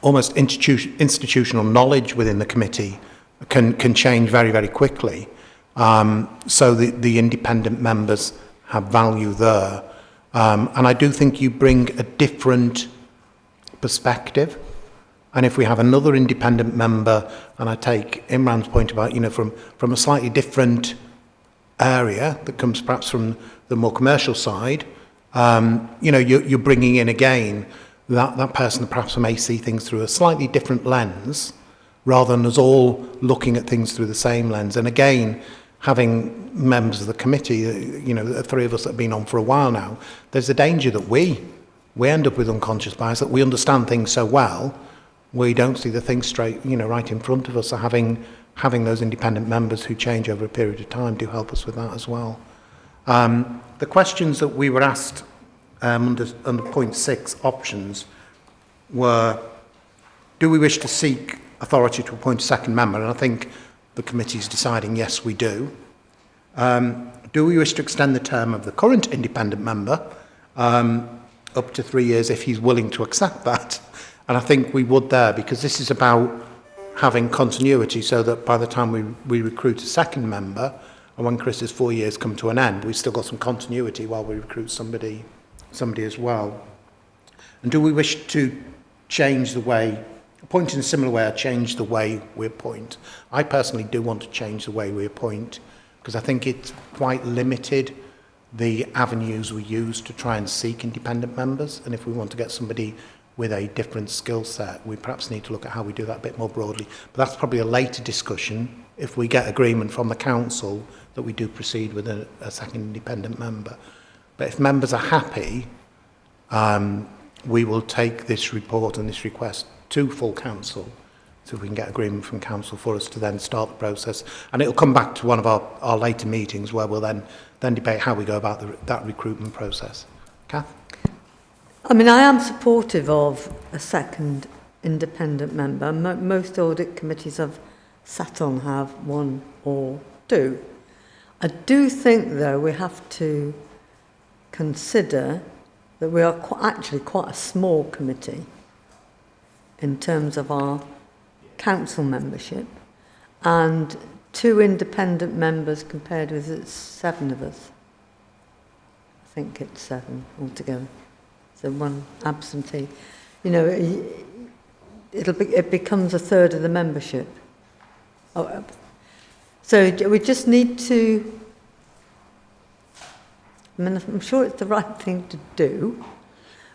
almost institutional knowledge within the committee can change very, very quickly. So the independent members have value there. And I do think you bring a different perspective. And if we have another independent member, and I take Imran's point about, from a slightly different area that comes perhaps from the more commercial side, you're bringing in again that person that perhaps may see things through a slightly different lens, rather than us all looking at things through the same lens. And again, having members of the committee, the 3 of us that have been on for a while now, there's a danger that we end up with unconscious bias, that we understand things so well, we don't see the things straight, right in front of us. So having those independent members who change over a period of time do help us with that as well. The questions that we were asked under point 6 options were, do we wish to seek authority to appoint a second member? And I think the committee is deciding yes, we do. Do we wish to extend the term of the current independent member up to 3 years if he's willing to accept that? And I think we would there, because this is about having continuity, so that by the time we recruit a second member, and when Chris's 4 years come to an end, we've still got some continuity while we recruit somebody as well. And do we wish to change the way, appoint in a similar way, or change the way we appoint? I personally do want to change the way we appoint, because I think it's quite limited the avenues we use to try and seek independent members. And if we want to get somebody with a different skill set, we perhaps need to look at how we do that a bit more broadly. But that's probably a later discussion if we get agreement from the council that we do proceed with a second independent member. But if members are happy, we will take this report and this request to full council, so we can get agreement from council for us to then start the process. And it'll come back to one of our later meetings where we'll then debate how we go about that recruitment process. Kath? I mean, I am supportive of a second independent member. Most audit committees I've sat on have 1 or 2. I do think, though, we have to consider that we are actually quite a small committee in terms of our council membership, and 2 independent members compared with 7 of us. I think it's 7 altogether. So 1 absentee. It becomes a third of the membership. So we just need to, I'm sure it's the right thing to do,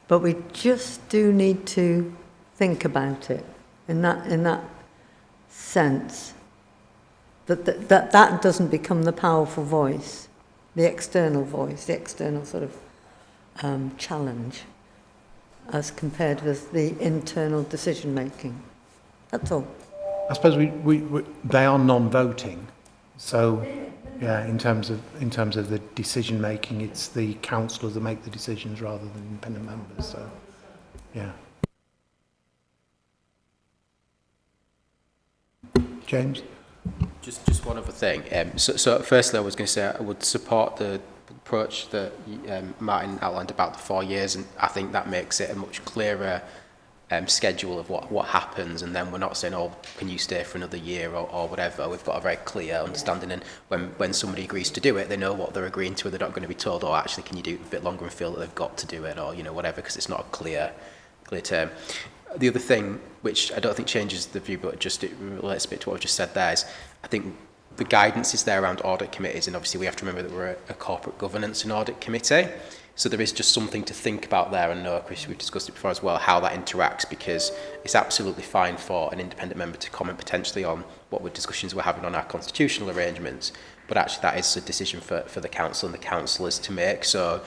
but we just do need to think about it in that sense, that doesn't become the powerful voice, the external sort of challenge, as compared with the internal decision making. That's all. I suppose they are non-voting, so yeah. In terms of the decision making, it's the councillors that make the decisions rather than independent members. So yeah. James? Just one other thing. So firstly, I was going to say I would support the approach that Martin outlined about the 4 years, and I think that makes it a much clearer schedule of what happens, and then we're not saying, oh, can you stay for another year or whatever. We've got a very clear understanding, and when somebody agrees to do it, they know what they're agreeing to, and they're not going to be told, oh, actually, can you do it a bit longer and feel that they've got to do it, or whatever, because it's not a clear term. The other thing, which I don't think changes the view, but just it relates a bit to what I've just said there, is I think the guidance is there around audit committees, and obviously we have to remember that we're a corporate governance and audit committee. So there is just something to think about there, and no, Chris, we've discussed it before as well, how that interacts, because it's absolutely fine for an independent member to comment potentially on what discussions we're having on our constitutional arrangements, but actually that is a decision for the council and the councillors to make. So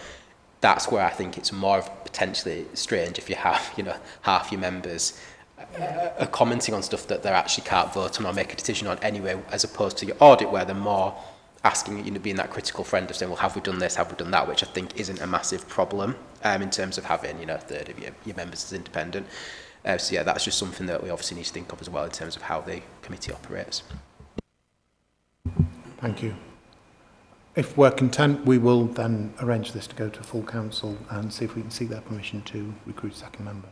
that's where I think it's more potentially strange if you have, you know, half your members are commenting on stuff that they actually can't vote on or make a decision on anyway, as opposed to your audit where they're more asking, you know, being that critical friend of saying, well, have we done this, have we done that, which I think isn't a massive problem in terms of having, you know, a third of your members as independent. So yeah, that's just something that we obviously need to think of as well in terms of how the committee operates. Thank you. If we're content, we will then arrange this to go to full council and see if we can seek their permission to recruit a second member.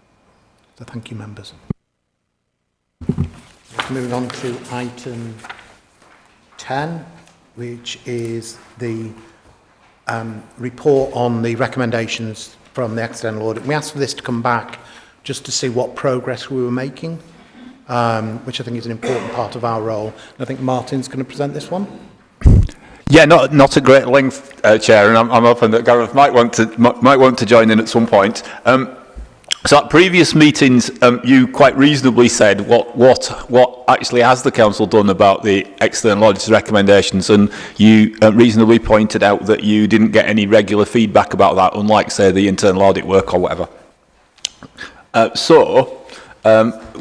So thank you, members. Moving on to item 10, which is the report on the recommendations from the external audit. We asked for this to come back just to see what progress we were making, which I think is an important part of our role. And I think Martin's going to present this one. Yeah, not at great length, Chair, and I'm hoping that Gareth might want to join in at some point. So at previous meetings, you quite reasonably said what actually has the council done about the external auditor's recommendations, and you reasonably pointed out that you didn't get any regular feedback about that, unlike, say, the internal audit work or whatever.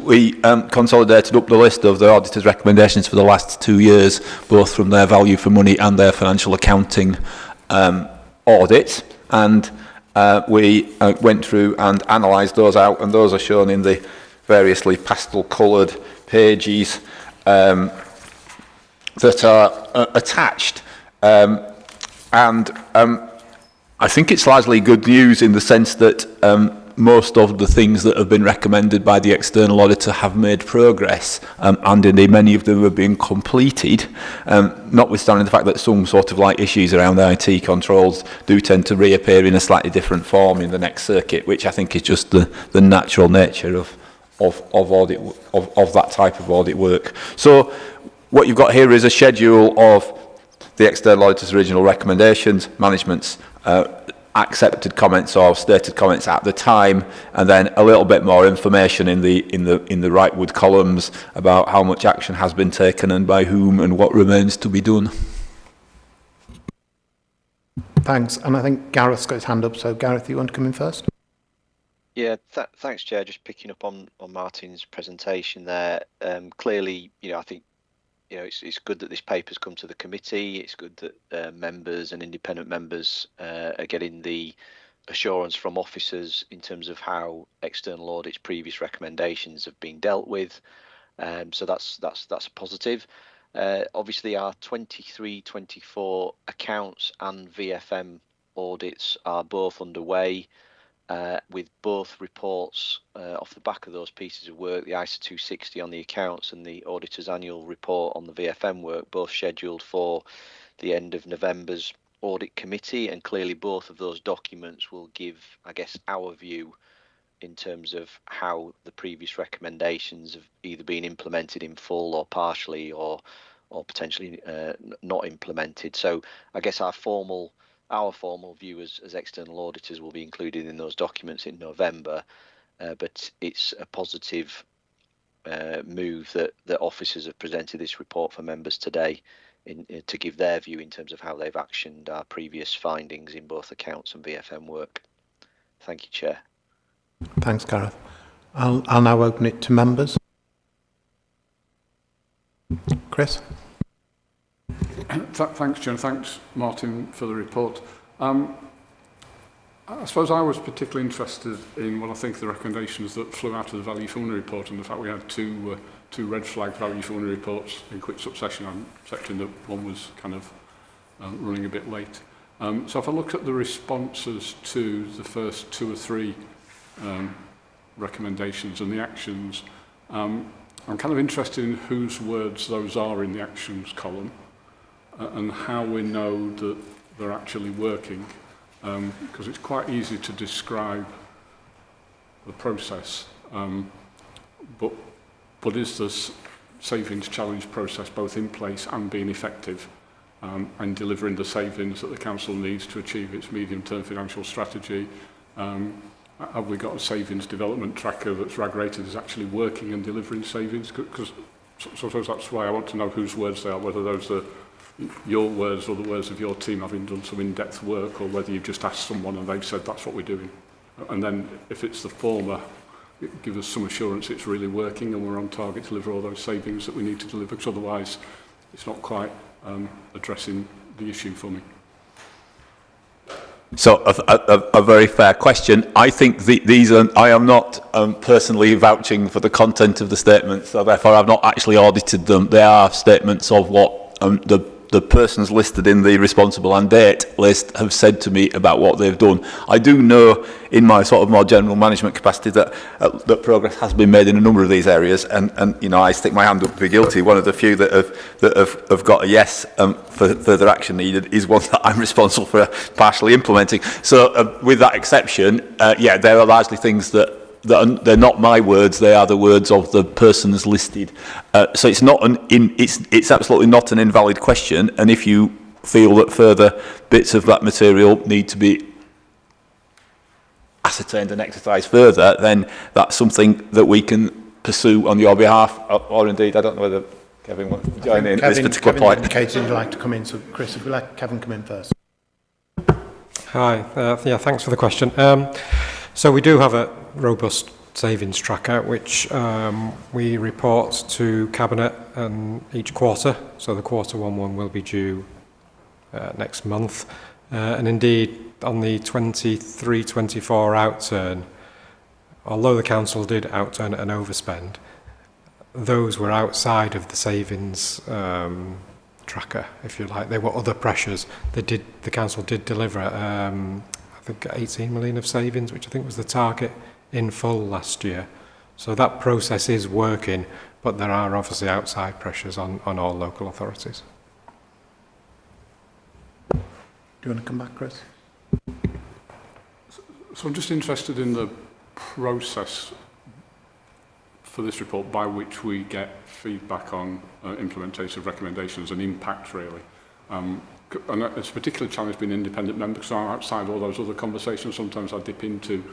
We consolidated up the list of the auditor's recommendations for the last 2 years, both from their value for money and their financial accounting audit, and we went through and analysed those out, and those are shown in the variously pastel-coloured pages that are attached. I think it's largely good news in the sense that most of the things that have been recommended by the external auditor have made progress, and indeed many of them have been completed, notwithstanding the fact that some sort of like issues around the IT controls do tend to reappear in a slightly different form in the next circuit, which I think is just the natural nature of audit, of that type of audit work. So what you've got here is a schedule of the external auditor's original recommendations, management's accepted comments or stated comments at the time, and then a little bit more information in the rightward columns about how much action has been taken and by whom and what remains to be done. Thanks, and I think Gareth's got his hand up, so Gareth, you want to come in first? Yeah, thanks, Chair. Just picking up on Martin's presentation there. Clearly, you know, I think, you know, it's good that this paper's come to the committee. It's good that members and independent members are getting the assurance from officers in terms of how external audit's previous recommendations have been dealt with. So that's a positive. Obviously, our 23-24 accounts and VFM audits are both underway. With both reports off the back of those pieces of work, the ISA 260 on the accounts and the auditor's annual report on the VFM work, both scheduled for the end of November's audit committee, and clearly both of those documents will give, I guess, our view in terms of how the previous recommendations have either been implemented in full or partially, or potentially not implemented. So I guess our formal view as external auditors will be included in those documents in November, but it's a positive move that officers have presented this report for members today to give their view in terms of how they've actioned our previous findings in both accounts and VFM work. Thank you, Chair. Thanks, Gareth. I'll now open it to members. Chris? Thanks, John. Thanks, Martin, for the report. I suppose I was particularly interested in what I think the recommendations that flew out of the value for money report, and the fact we had two red flag value for money reports in quick succession. I'm accepting that one was kind of running a bit late. So if I look at the responses to the first 2 or 3 recommendations and the actions, I'm kind of interested in whose words those are in the actions column, and how we know that they're actually working, because it's quite easy to describe the process, but is this savings challenge process both in place and being effective and delivering the savings that the council needs to achieve its medium-term financial strategy? Have we got a savings development tracker that's RAG-rated is actually working and delivering savings? Because sometimes that's why I want to know whose words they are, whether those are your words or the words of your team having done some in-depth work, or whether you've just asked someone and they've said that's what we're doing. And then if it's the former, give us some assurance it's really working and we're on target to deliver all those savings that we need to deliver, because otherwise it's not quite addressing the issue for me. So a very fair question. I think these are, I am not personally vouching for the content of the statements, so therefore I've not actually audited them. They are statements of what the persons listed in the responsible and date list have said to me about what they've done. I do know in my sort of more general management capacity that that progress has been made in a number of these areas, and you know, I stick my hand up to be guilty. One of the few that have got a yes for further action needed is one that I'm responsible for partially implementing. So with that exception, yeah, there are largely things that they're not my words, they are the words of the persons listed. So it's not it's absolutely not an invalid question, and if you feel that further bits of that material need to be ascertained and exercised further, then that's something that we can pursue on your behalf, or indeed, I don't know whether Kevin wants to join in this particular Kevin point. indicated he'd like to come in, so Chris, if we let Kevin come in first. Hi, yeah, thanks for the question. So we do have a robust savings tracker which we report to Cabinet each quarter. So the Q1 will be due next month. And indeed, on the 23-24 outturn, although the council did outturn an overspend, those were outside of the savings tracker, if you like. There were other pressures. The council did deliver I think 18 million of savings, which I think was the target in full last year. So that process is working, but there are obviously outside pressures on all local authorities. Do you want to come back, Chris? So I'm just interested in the process for this report by which we get feedback on implementation of recommendations and impact, really. And it's a particular challenge being an independent member, because outside all those other conversations, sometimes I dip into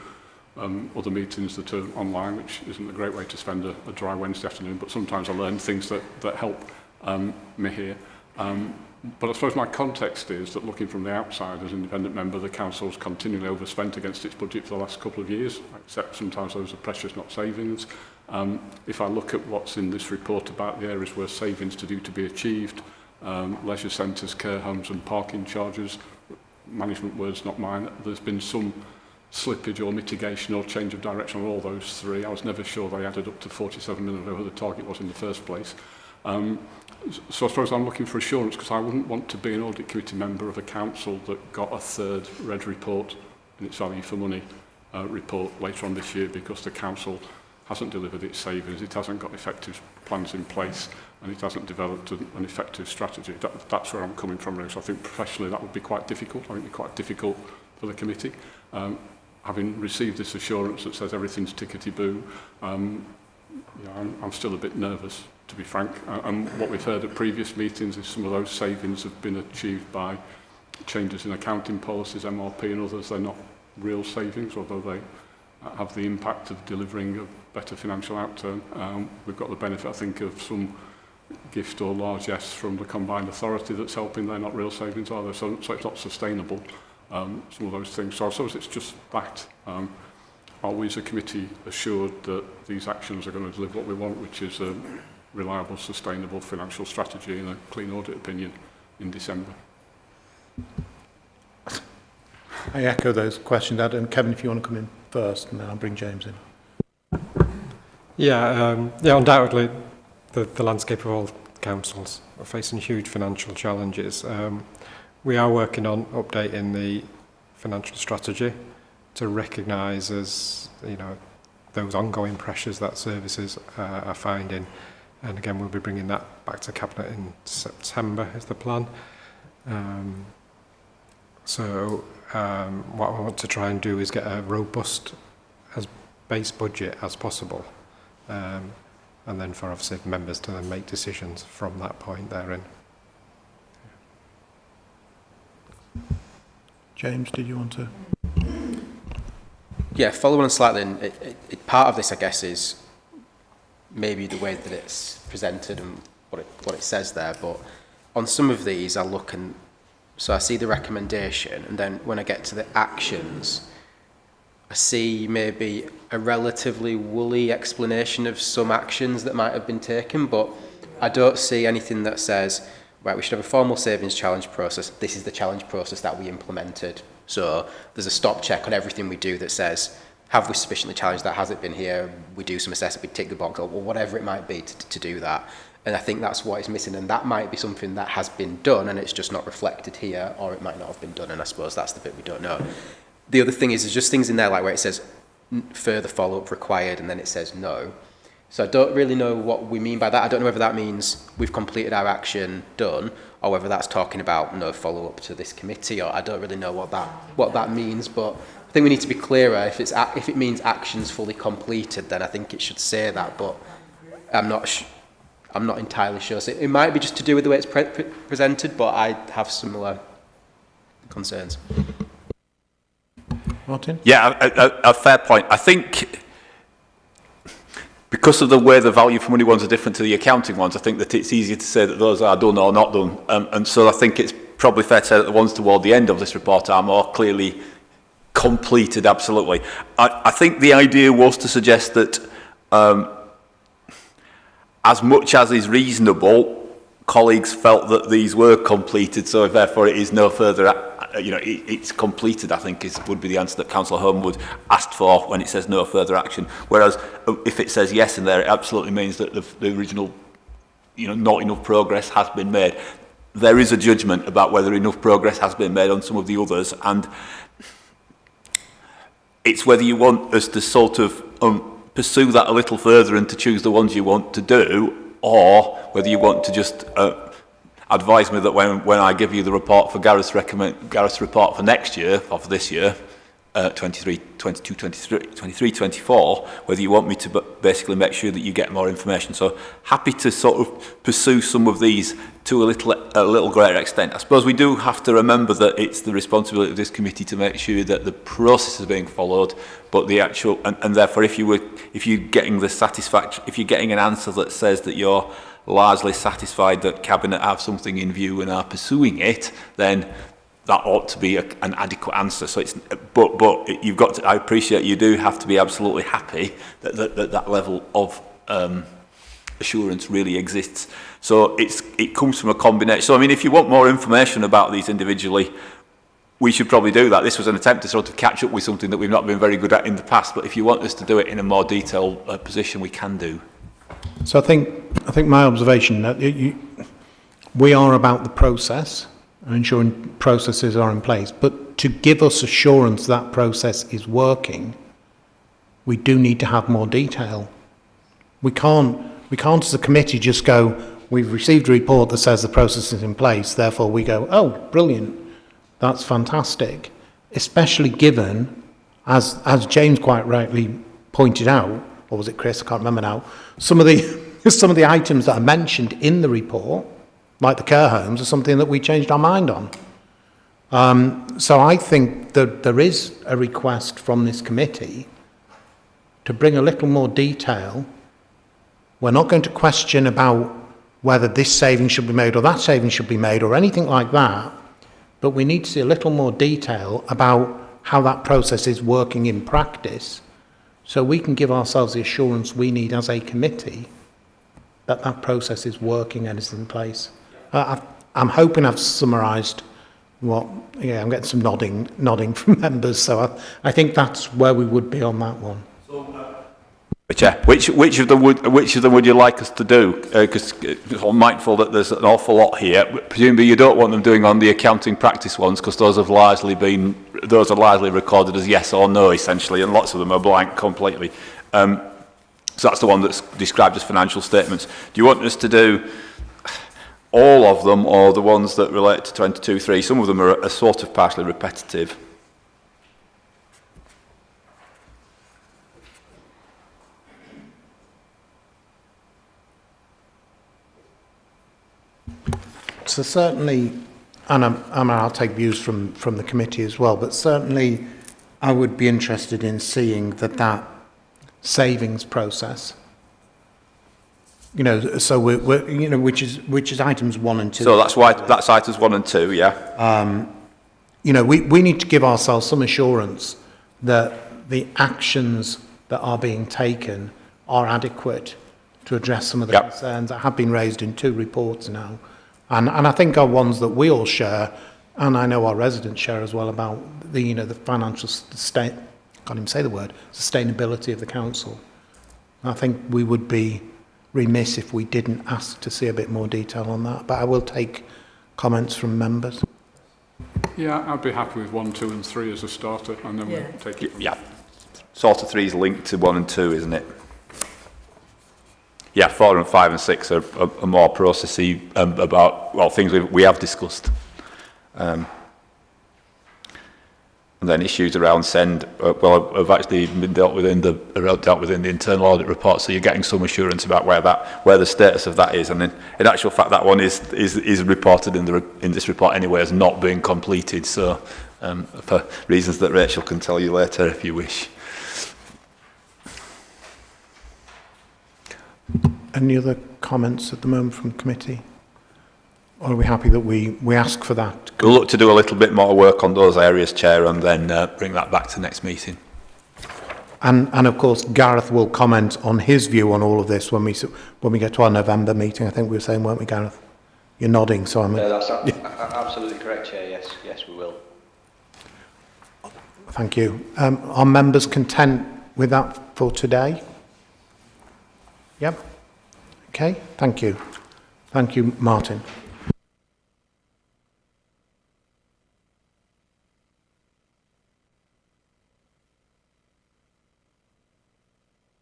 other meetings that are online, which isn't a great way to spend a dry Wednesday afternoon, but sometimes I learn things that help me here. But I suppose my context is that looking from the outside as an independent member, the council's continually overspent against its budget for the last couple of years, except sometimes those are pressures, not savings. If I look at what's in this report about the areas where savings to be achieved, leisure centres, care homes and parking charges, management words, not mine, there's been some slippage or mitigation or change of direction on all those three. I was never sure they added up to 47 million, whatever the target was in the first place. So I suppose I'm looking for assurance, because I wouldn't want to be an audit committee member of a council that got a third red report in its value for money report later on this year, because the council hasn't delivered its savings, it hasn't got effective plans in place, and it hasn't developed an effective strategy. That's where I'm coming from, really. So I think professionally that would be quite difficult. I think it would be quite difficult for the committee. Having received this assurance that says everything's tickety-boo, I'm still a bit nervous, to be frank. And what we've heard at previous meetings is some of those savings have been achieved by changes in accounting policies, MRP and others. They're not real savings, although they have the impact of delivering a better financial outturn. We've got the benefit, I think, of some gift or largesse from the combined authority that's helping. They're not real savings, are they? So it's not sustainable, some of those things. So I suppose it's just that. Are we as a committee assured that these actions are going to deliver what we want, which is a reliable, sustainable financial strategy and a clean audit opinion in December? I echo those questions, and Kevin, if you want to come in first, and then I'll bring James in. Yeah, undoubtedly the landscape of all councils are facing huge financial challenges. We are working on updating the financial strategy to recognise, as you know, those ongoing pressures that services are finding, and again we'll be bringing that back to Cabinet in September is the plan. What I want to try and do is get a robust as base budget as possible, and then for obviously members to then make decisions from that point therein. James, did you want to? Yeah, following on slightly, part of this, I guess, is maybe the way that it's presented and what it says there, but on some of these I look and so I see the recommendation, and then when I get to the actions, I see maybe a relatively woolly explanation of some actions that might have been taken, but I don't see anything that says, right, we should have a formal savings challenge process. This is the challenge process that we implemented. So there's a stop check on everything we do that says, have we sufficiently challenged that? Has it been here? We do some assessment, we tick the box, or whatever it might be to do that. And I think that's what is missing, and that might be something that has been done and it's just not reflected here, or it might not have been done, and I suppose that's the bit we don't know. The other thing is there's just things in there like where it says further follow-up required and then it says no. So I don't really know what we mean by that. I don't know whether that means we've completed our action, done, or whether that's talking about no follow-up to this committee, or I don't really know what that means, but I think we need to be clearer. If it means actions fully completed, then I think it should say that, but I'm not entirely sure. So it might be just to do with the way it's presented, but I have similar concerns. Martin? Yeah, a fair point. I think because of the way the value for money ones are different to the accounting ones, I think that it's easier to say that those are done or not done. And so I think it's probably fair to say that the ones toward the end of this report are more clearly completed, absolutely. I think the idea was to suggest that as much as is reasonable, colleagues felt that these were completed, so therefore it is no further, it's completed, I think would be the answer that Councillor Homewood asked for when it says no further action. Whereas if it says yes in there, it absolutely means that the original, not enough progress has been made. There is a judgment about whether enough progress has been made on some of the others, and it's whether you want us to sort of pursue that a little further and to choose the ones you want to do, or whether you want to just advise me that when I give you the report for Gareth's report for next year, or for this year, 23, 22, 23, 24, whether you want me to basically make sure that you get more information. So happy to sort of pursue some of these to a little greater extent. I suppose we do have to remember that it's the responsibility of this committee to make sure that the process is being followed, but the actual, and therefore if you're getting an answer that says that you're largely satisfied that Cabinet have something in view and are pursuing it, then that ought to be an adequate answer. So but you've got to, I appreciate you do have to be absolutely happy that level of assurance really exists. So it comes from a combination. So I mean, if you want more information about these individually, we should probably do that. This was an attempt to sort of catch up with something that we've not been very good at in the past, but if you want us to do it in a more detailed position, we can do. So I think my observation that we are about the process and ensuring processes are in place, but to give us assurance that process is working, we do need to have more detail. We can't as a committee just go, we've received a report that says the process is in place, therefore we go, oh, brilliant, that's fantastic. Especially given, as James quite rightly pointed out, or was it Chris, I can't remember now, some of the items that are mentioned in the report, like the care homes, are something that we changed our mind on. So I think that there is a request from this committee to bring a little more detail. We're not going to question about whether this saving should be made or that saving should be made or anything like that, but we need to see a little more detail about how that process is working in practice, so we can give ourselves the assurance we need as a committee that that process is working and is in place. I'm hoping I've summarised what. Yeah, I'm getting some nodding from members, so I think that's where we would be on that one. Chair, which of them would you like us to do? Because I'm mindful that there's an awful lot here. Presumably you don't want them doing on the accounting practice ones, because those are largely recorded as yes or no essentially, and lots of them are blank completely. So that's the one that's described as financial statements. Do you want us to do all of them, or the ones that relate to 22.3? Some of them are sort of partially repetitive. So certainly, and I'll take views from the committee as well, but certainly I would be interested in seeing that savings process, you know, so we're you know, which is items 1 and 2. So that's items 1 and 2, yeah. You know, we need to give ourselves some assurance that the actions that are being taken are adequate to address some of the concerns that have been raised in 2 reports now, and I think are ones that we all share, and I know our residents share as well, about the, you know, the financial can't even say the word, sustainability of the council. I think we would be remiss if we didn't ask to see a bit more detail on that, but I will take comments from members. Yeah, I'd be happy with 1, 2 and 3 as a starter, and then we'll take it. Yeah. Sort of 3 is linked to 1 and 2, isn't it? Yeah, 4 and 5 and 6 are more processy about, well, things we have discussed. And then issues around send, have actually been dealt with in the internal audit report, so you're getting some assurance about where the status of that is. And in actual fact, that one is reported in this report anyway as not being completed. So for reasons that Rachel can tell you later if you wish. Any other comments at the moment from the committee? Or are we happy that we ask for that? We'll look to do a little bit more work on those areas, Chair, and then bring that back to next meeting. And of course, Gareth will comment on his view on all of this when we get to our November meeting. I think we were saying, weren't we, Gareth? You're nodding, so I'm... That's absolutely correct, Chair. Yes, we will. Thank you. Are members content with that for today? Yep. Okay, thank you. Thank you, Martin.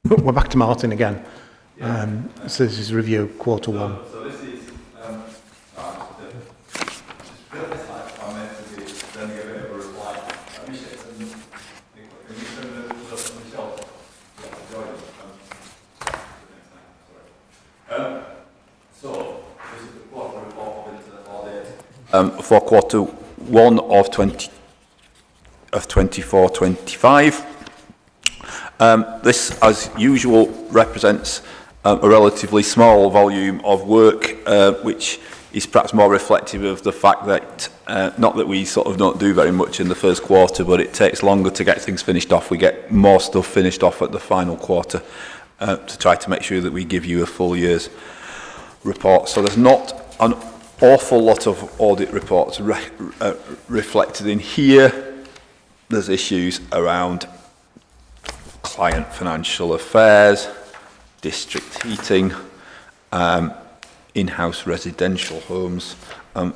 We're back to Martin again. So this is review quarter 1. So this is for quarter 1 of 24-25. This, as usual, represents a relatively small volume of work, which is perhaps more reflective of the fact that, not that we sort of don't do very much in the first quarter, but it takes longer to get things finished off. We get more stuff finished off at the final quarter to try to make sure that we give you a full year's report. So there's not an awful lot of audit reports reflected in here. There's issues around client financial affairs, district heating, in-house residential homes,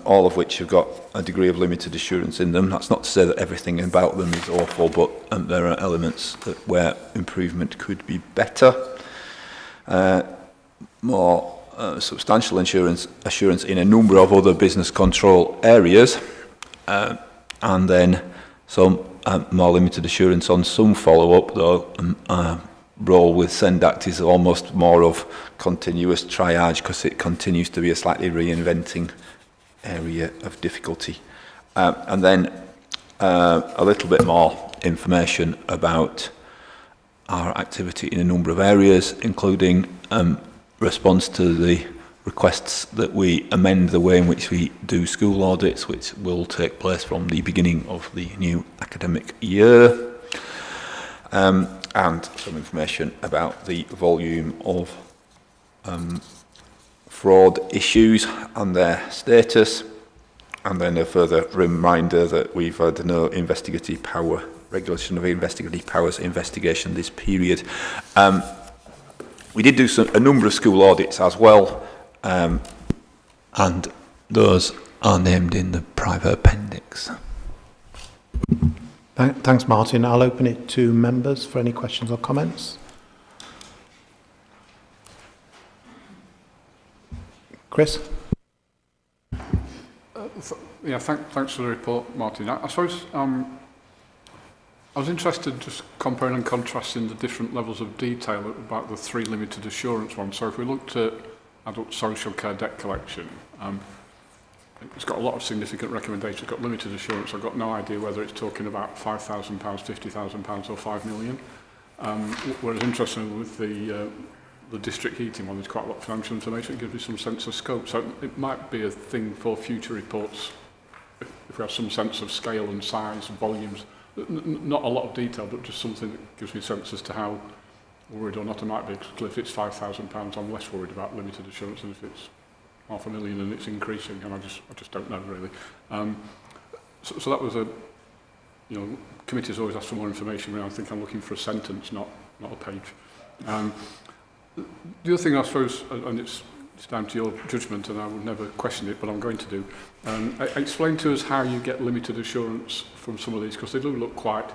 all of which have got a degree of limited assurance in them. That's not to say that everything about them is awful, but there are elements where improvement could be better. More substantial assurance in a number of other business control areas, and then some more limited assurance on some follow-up, though role with SENDACT is almost more of continuous triage because it continues to be a slightly reinventing area of difficulty. And then a little bit more information about our activity in a number of areas, including response to the requests that we amend the way in which we do school audits, which will take place from the beginning of the new academic year, and some information about the volume of fraud issues and their status, and then a further reminder that we've had no investigative power, regulation of investigative powers investigation this period. We did do a number of school audits as well, and those are named in the private appendix. Thanks, Martin. I'll open it to members for any questions or comments. Chris? Yeah, thanks for the report, Martin. I suppose I was interested in just comparing and contrasting the different levels of detail about the 3 limited assurance ones. So if we looked at adult social care debt collection, it's got a lot of significant recommendations. It's got limited assurance. I've got no idea whether it's talking about £5,000, £50,000 or 5 million. Whereas interestingly with the district heating one, there's quite a lot of financial information. It gives me some sense of scope. So it might be a thing for future reports if we have some sense of scale and size and volumes. Not a lot of detail, but just something that gives me a sense as to how worried or not I might be. Because if it's £5,000, I'm less worried about limited assurance than if it's £500,000 and it's increasing, and I just don't know really. So that was committees always ask for more information. I think I'm looking for a sentence, not a page. The other thing I suppose, and it's down to your judgment, and I would never question it, but I'm going to do. Explain to us how you get limited assurance from some of these, because they do look quite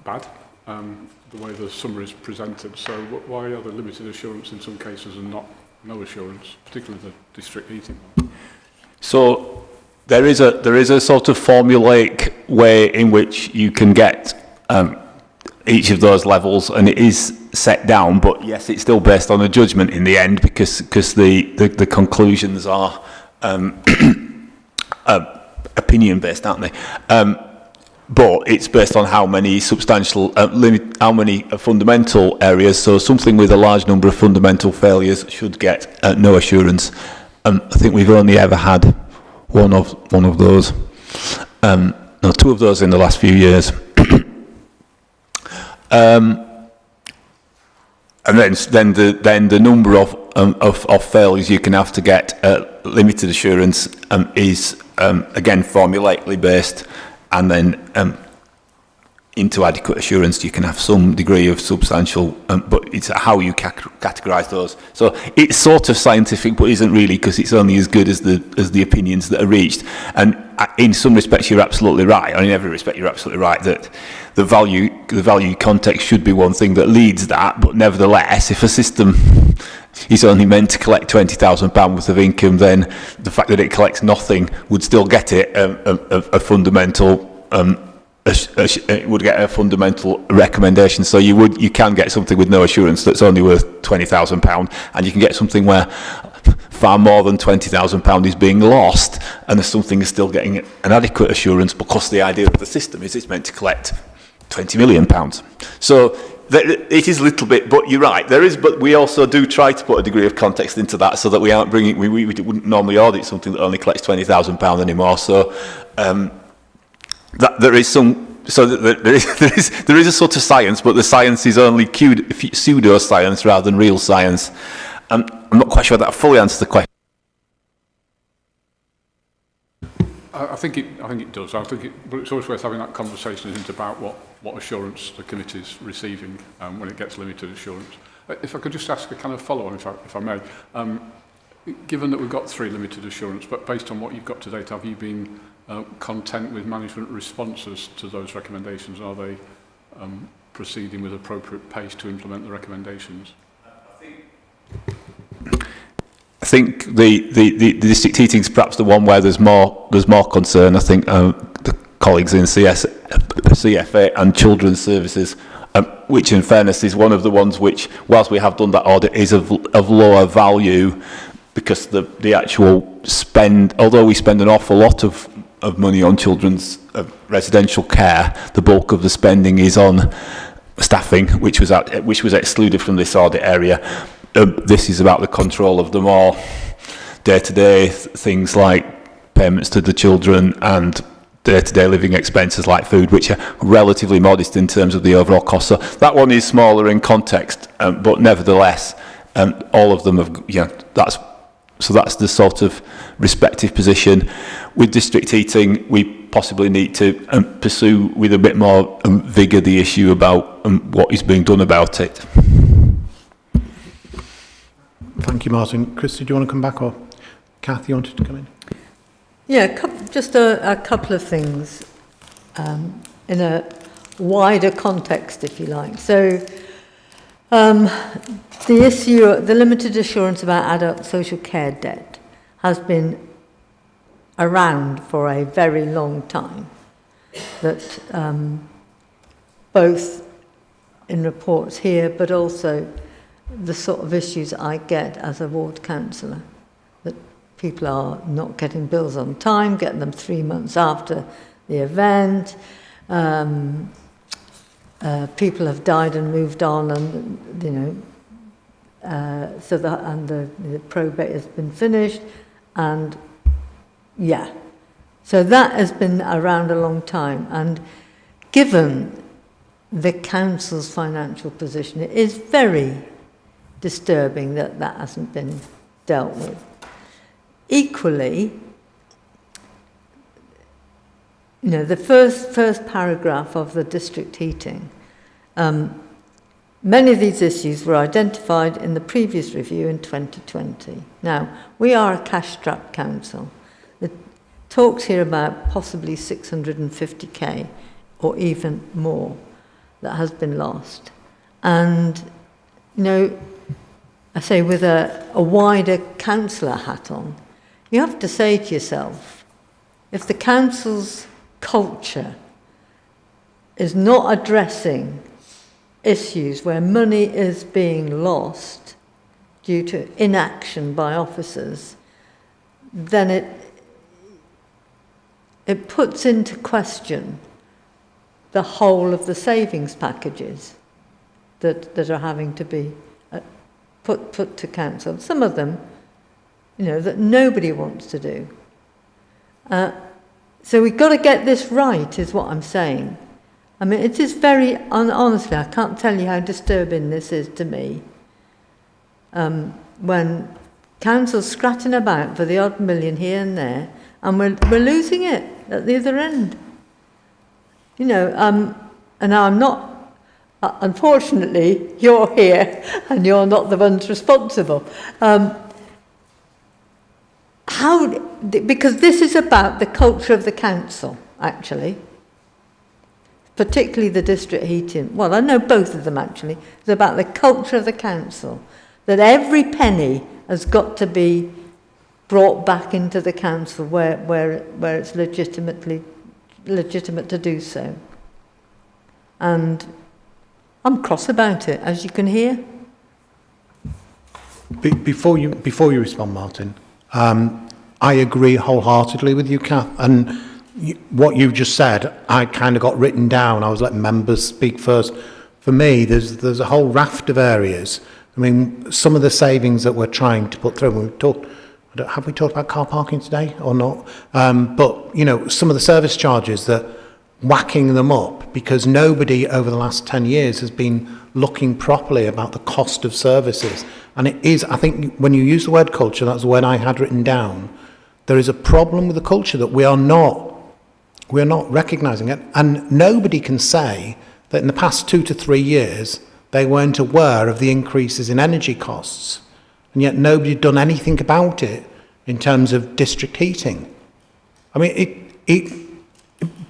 bad, the way the summary is presented. So why are there limited assurance in some cases and no assurance, particularly the district heating? So there is a sort of formulaic way in which you can get each of those levels, and it is set down, but yes, it's still based on a judgment in the end, because the conclusions are opinion based, aren't they? But it's based on how many substantial how many fundamental areas. So something with a large number of fundamental failures should get no assurance. I think we've only ever had one of those. No, two of those in the last few years. And then the number of failures you can have to get limited assurance is again formulaically based, and then into adequate assurance you can have some degree of substantial, but it's how you categorise those. So it's sort of scientific, but isn't really, because it's only as good as the opinions that are reached. And in some respects you're absolutely right, and in every respect you're absolutely right that the value context should be one thing that leads that, but nevertheless, if a system is only meant to collect £20,000 worth of income, then the fact that it collects nothing would still get it a fundamental it would get a fundamental recommendation. So you can get something with no assurance that's only worth £20,000, and you can get something where far more than £20,000 is being lost, and something is still getting an adequate assurance, because the idea of the system is it's meant to collect £20 million. So it is a little bit, but you're right, there is, but we also do try to put a degree of context into that, so that we aren't bringing, we wouldn't normally audit something that only collects £20,000 anymore. So that there is some, so that there is a sort of science, but the science is only pseudo science rather than real science. I'm not quite sure that fully answers the question. I think it does. But it's always worth having that conversation, isn't it, about what assurance the committee is receiving when it gets limited assurance. If I could just ask a kind of follow-on, if I may. Given that we've got 3 limited assurance, but based on what you've got to date, have you been content with management responses to those recommendations? Are they proceeding with appropriate pace to implement the recommendations? I think the district heating is perhaps the one where there's more concern. I think the colleagues in CFA and Children's Services, which in fairness is one of the ones which, whilst we have done that audit, is of lower value, because the actual spend, although we spend an awful lot of money on children's residential care, the bulk of the spending is on staffing, which was excluded from this audit area. This is about the control of the more day-to-day things like payments to the children and day-to-day living expenses like food, which are relatively modest in terms of the overall cost. So that one is smaller in context, but nevertheless, all of them have, that's the sort of respective position. With district heating, we possibly need to pursue with a bit more vigour the issue about what is being done about it. Thank you, Martin. Chris, did you want to come back, or Kath, you wanted to come in? Yeah, just a couple of things in a wider context, if you like. So the issue, the limited assurance about adult social care debt has been around for a very long time. That both in reports here, but also the sort of issues I get as a ward councillor, that people are not getting bills on time, getting them 3 months after the event. People have died and moved on, and so the probate has been finished, and yeah, so that has been around a long time. And given the council's financial position, it is very disturbing that that hasn't been dealt with. Equally, the first paragraph of the district heating, many of these issues were identified in the previous review in 2020. Now, we are a cash-strapped council. The talks here about possibly 650k or even more that has been lost. And, I say with a wider councillor hat on, you have to say to yourself, if the council's culture is not addressing issues where money is being lost due to inaction by officers, then it puts into question the whole of the savings packages that are having to be put to council. Some of them, that nobody wants to do. So we've got to get this right, is what I'm saying. I mean, it is very, honestly, I can't tell you how disturbing this is to me. When council's scratching about for the odd million here and there, and we're losing it at the other end. And I'm not, unfortunately, you're here, and you're not the ones responsible. Because this is about the culture of the council, actually, particularly the district heating. Well, I know both of them, actually. It's about the culture of the council, that every penny has got to be brought back into the council where it's legitimate to do so. And I'm cross about it, as you can hear. Before you respond, Martin, I agree wholeheartedly with you, Kath. And what you just said, I kind of got written down. I was letting members speak first. For me, there's a whole raft of areas. I mean, some of the savings that we're trying to put through, have we talked about car parking today or not? But, some of the service charges, that whacking them up because nobody over the last 10 years has been looking properly about the cost of services. And it is, I think, when you use the word culture, that's the word I had written down. There is a problem with the culture that we're not recognising it. And nobody can say that in the past 2 to 3 years, they weren't aware of the increases in energy costs. And yet nobody had done anything about it in terms of district heating. I mean, it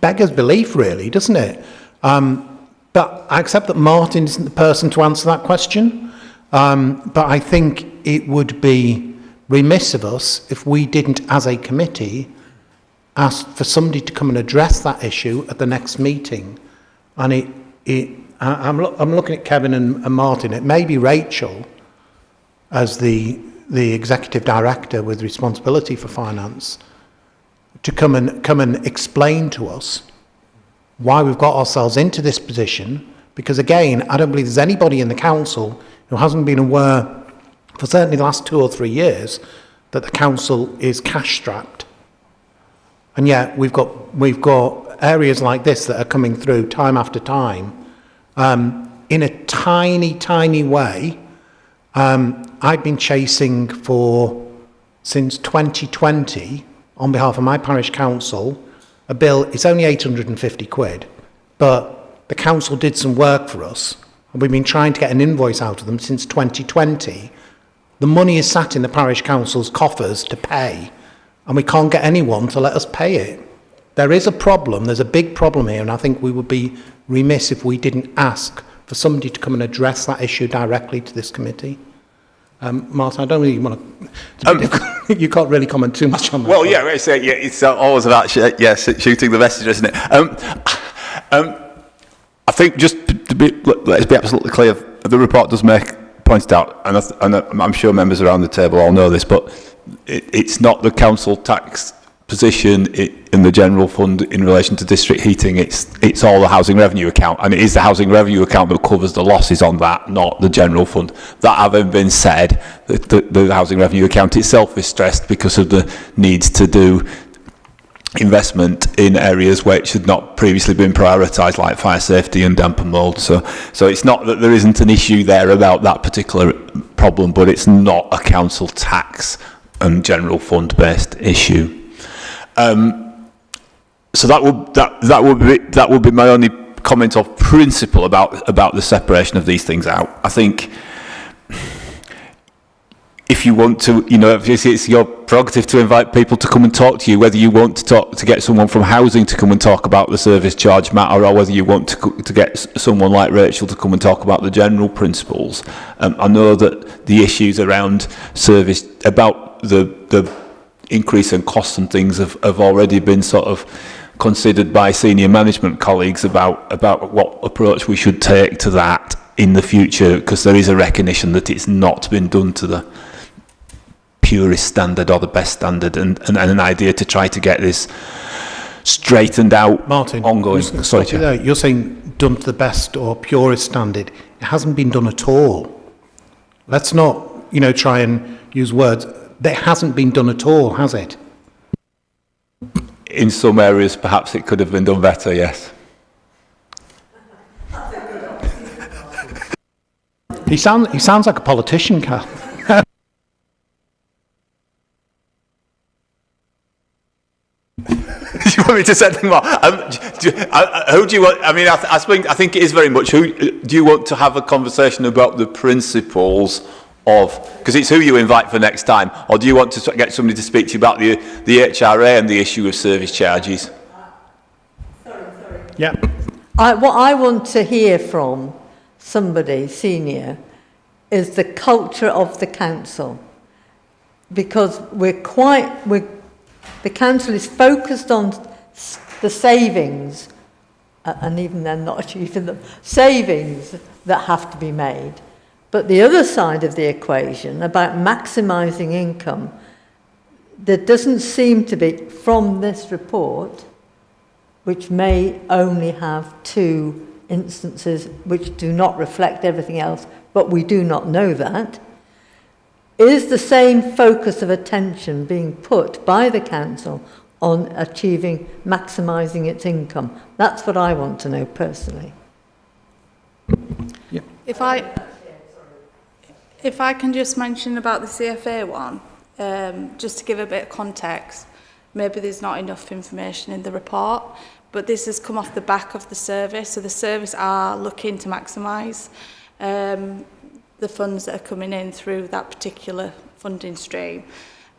beggars belief, really, doesn't it? But I accept that Martin isn't the person to answer that question. But I think it would be remiss of us if we didn't, as a committee, ask for somebody to come and address that issue at the next meeting. And I'm looking at Kevin and Martin. It may be Rachel, as the executive director with responsibility for finance, to come and explain to us why we've got ourselves into this position. Because again, I don't believe there's anybody in the council who hasn't been aware for certainly the last 2 or 3 years that the council is cash strapped. And yet we've got areas like this that are coming through time after time in a tiny way. I've been chasing since 2020 on behalf of my parish council a bill. It's only 850 quid, but the council did some work for us, and we've been trying to get an invoice out of them since 2020. The money is sat in the parish council's coffers to pay, and we can't get anyone to let us pay it. There is a problem. There's a big problem here, and I think we would be remiss if we didn't ask for somebody to come and address that issue directly to this committee. Martin, I don't really want to... you can't really comment too much on that. Well, yeah, it's always about shooting the messenger, isn't it? I think just let's be absolutely clear, the report does points out, and I'm sure members around the table all know this, but it's not the council tax position in the general fund in relation to district heating. It's all the housing revenue account, and it is the housing revenue account that covers the losses on that, not the general fund. That having been said, the housing revenue account itself is stressed because of the needs to do investment in areas where it should not previously been prioritised, like fire safety and damp and mould. So it's not that there isn't an issue there about that particular problem, but it's not a council tax and general fund based issue. So that would be my only comment of principle about the separation of these things out. I think if you want to, obviously it's your prerogative to invite people to come and talk to you, whether you want to get someone from housing to come and talk about the service charge matter, or whether you want to get someone like Rachel to come and talk about the general principles. I know that the issues around service, about the increase in costs and things have already been sort of considered by senior management colleagues about what approach we should take to that in the future, because there is a recognition that it's not been done to the purest standard or the best standard, and an idea to try to get this straightened out. Martin, ongoing. Sorry, Chair. You're saying done to the best or purest standard. It hasn't been done at all. Let's not, try and use words. That hasn't been done at all, has it? In some areas, perhaps it could have been done better, yes. He sounds like a politician, Cal. Do you want me to say anything more? Who do you want? I mean, I think it is very much. Who do you want to have a conversation about the principles of? Because it's who you invite for next time, or do you want to get somebody to speak to you about the HRA and the issue of service charges? Sorry. Yeah. What I want to hear from somebody senior is the culture of the council, because the council is focused on the savings, and even then not achieving the savings that have to be made. But the other side of the equation, about maximising income, there doesn't seem to be, from this report, which may only have 2 instances which do not reflect everything else, but we do not know that, is the same focus of attention being put by the council on achieving, maximising its income? That's what I want to know personally. Yeah. If I can just mention about the CFA one, just to give a bit of context, maybe there's not enough information in the report, but this has come off the back of the service. So the service are looking to maximise the funds that are coming in through that particular funding stream.